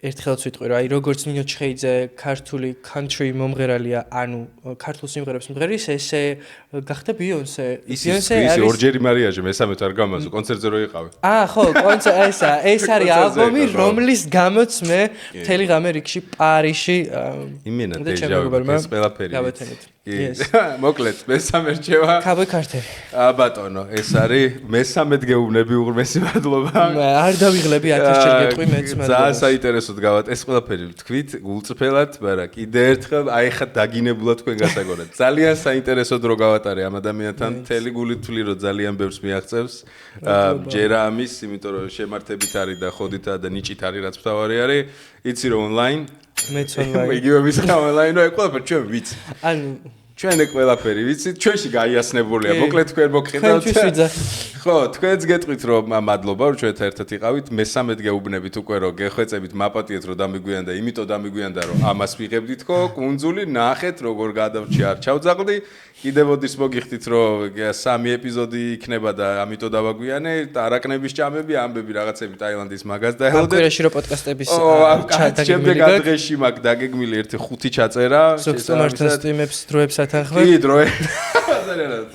ერთხელაც ვიტყვი რომ აი როგორც ნინო ჩხეიძე ქართული country მომღერალია, ანუ ქართულ სიმღერებს მომღერის, ესე გახდა Beyonce. Beyonce არის ორჯერი მარიაჟე, მესამე არ გამაზო, კონცერტზე რო იყავი. ხო, ეს არის ალბომი, რომლის გამოც მე მთელი ღამე რიგში პარიში იმენა დეჟავი ეს ყველაფერი. გავეთენით. მოკლედ, მესამე რჩევა. Cowboy Carter. ბატონო, ეს არის მესამედ გეუბნები უღრმესი მადლობა. არ დავიღლები 1000 ჯერ გეტყვი მეც მადლობა. ძალიან საინტერესოდ გავათ ეს ყველაფერი თქვით, გულწრფელად, მაგრამ კიდე ერთხელ აი ხა დაგინებულად თქვენ გასაგონად. ძალიან საინტერესოდ რო გავატარე ამ ადამიანთან, მთელი გულით თვლი რომ ძალიან ბევრს მიაღწევს. ჯერა ამის, იმიტომ რომ შემართებით არის და ხოდით და ნიჭით არის რაც მთავარი არის. იცი რომ ონლაინ მეც ონლაინ. იგივე მისხა ონლაინ, აი ყველაფერი ჩვენ ვიცი. ანუ ჩვენ ყველაფერი ვიცით, ჩვენში გაიასნებულია. მოკლედ თქვენ მოგხედავთ. ხო, თქვენც გეტყვით რომ მადლობა რომ ჩვენთან ერთად იყავით. მესამედ გეუბნებით უკვე რომ გეხვეწებით, მაპატიეთ რომ დამიგვიანდა, იმიტომ დამიგვიანდა რომ ამას ვიღებდით ხო, კუნძული ნახეთ როგორ გადავრჩი არ ჩავძაღლდი. კიდევ ოდის მოგიხდით რომ 3 ეპიზოდი იქნება და ამიტომ დავაგვიანე, არაკნების ჭამები, ამბები რაღაცები ტაილანდის მაგას დაელოდეთ. აკვირაში რო პოდკასტების შემდეგ დღეში მაგ დაგეგმილი ერთი 5 ჩაწერა. ზოგსტუმართან სტიმებს დროებს ათანხმებ. კი, დროებს.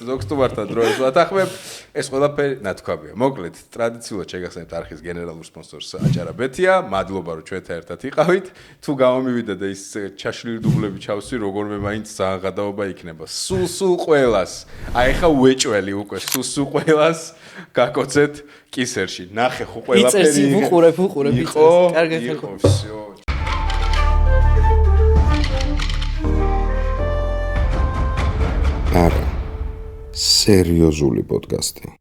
ზოგსტუმართან დროებს ვათანხმებ. ეს ყველაფერი ნათქვამია. მოკლედ, ტრადიციულად შეგახსენებთ არხის გენერალურ სპონსორს აჭარაბეთია. მადლობა რომ ჩვენთან ერთად იყავით. თუ გამომივიდა და ის ჩაშლილი დუბლები ჩავსვი, როგორმე მაინც ძალიან გადაობა იქნება. სულ ყველას. აი ხა უეჭველი უკვე სულ ყველას გაკოცეთ კისერში. ნახე ხო ყველაფერი. იწერს უყურებ იწერს. კარგად იყო, всё. არა. სერიოზული პოდკასტი.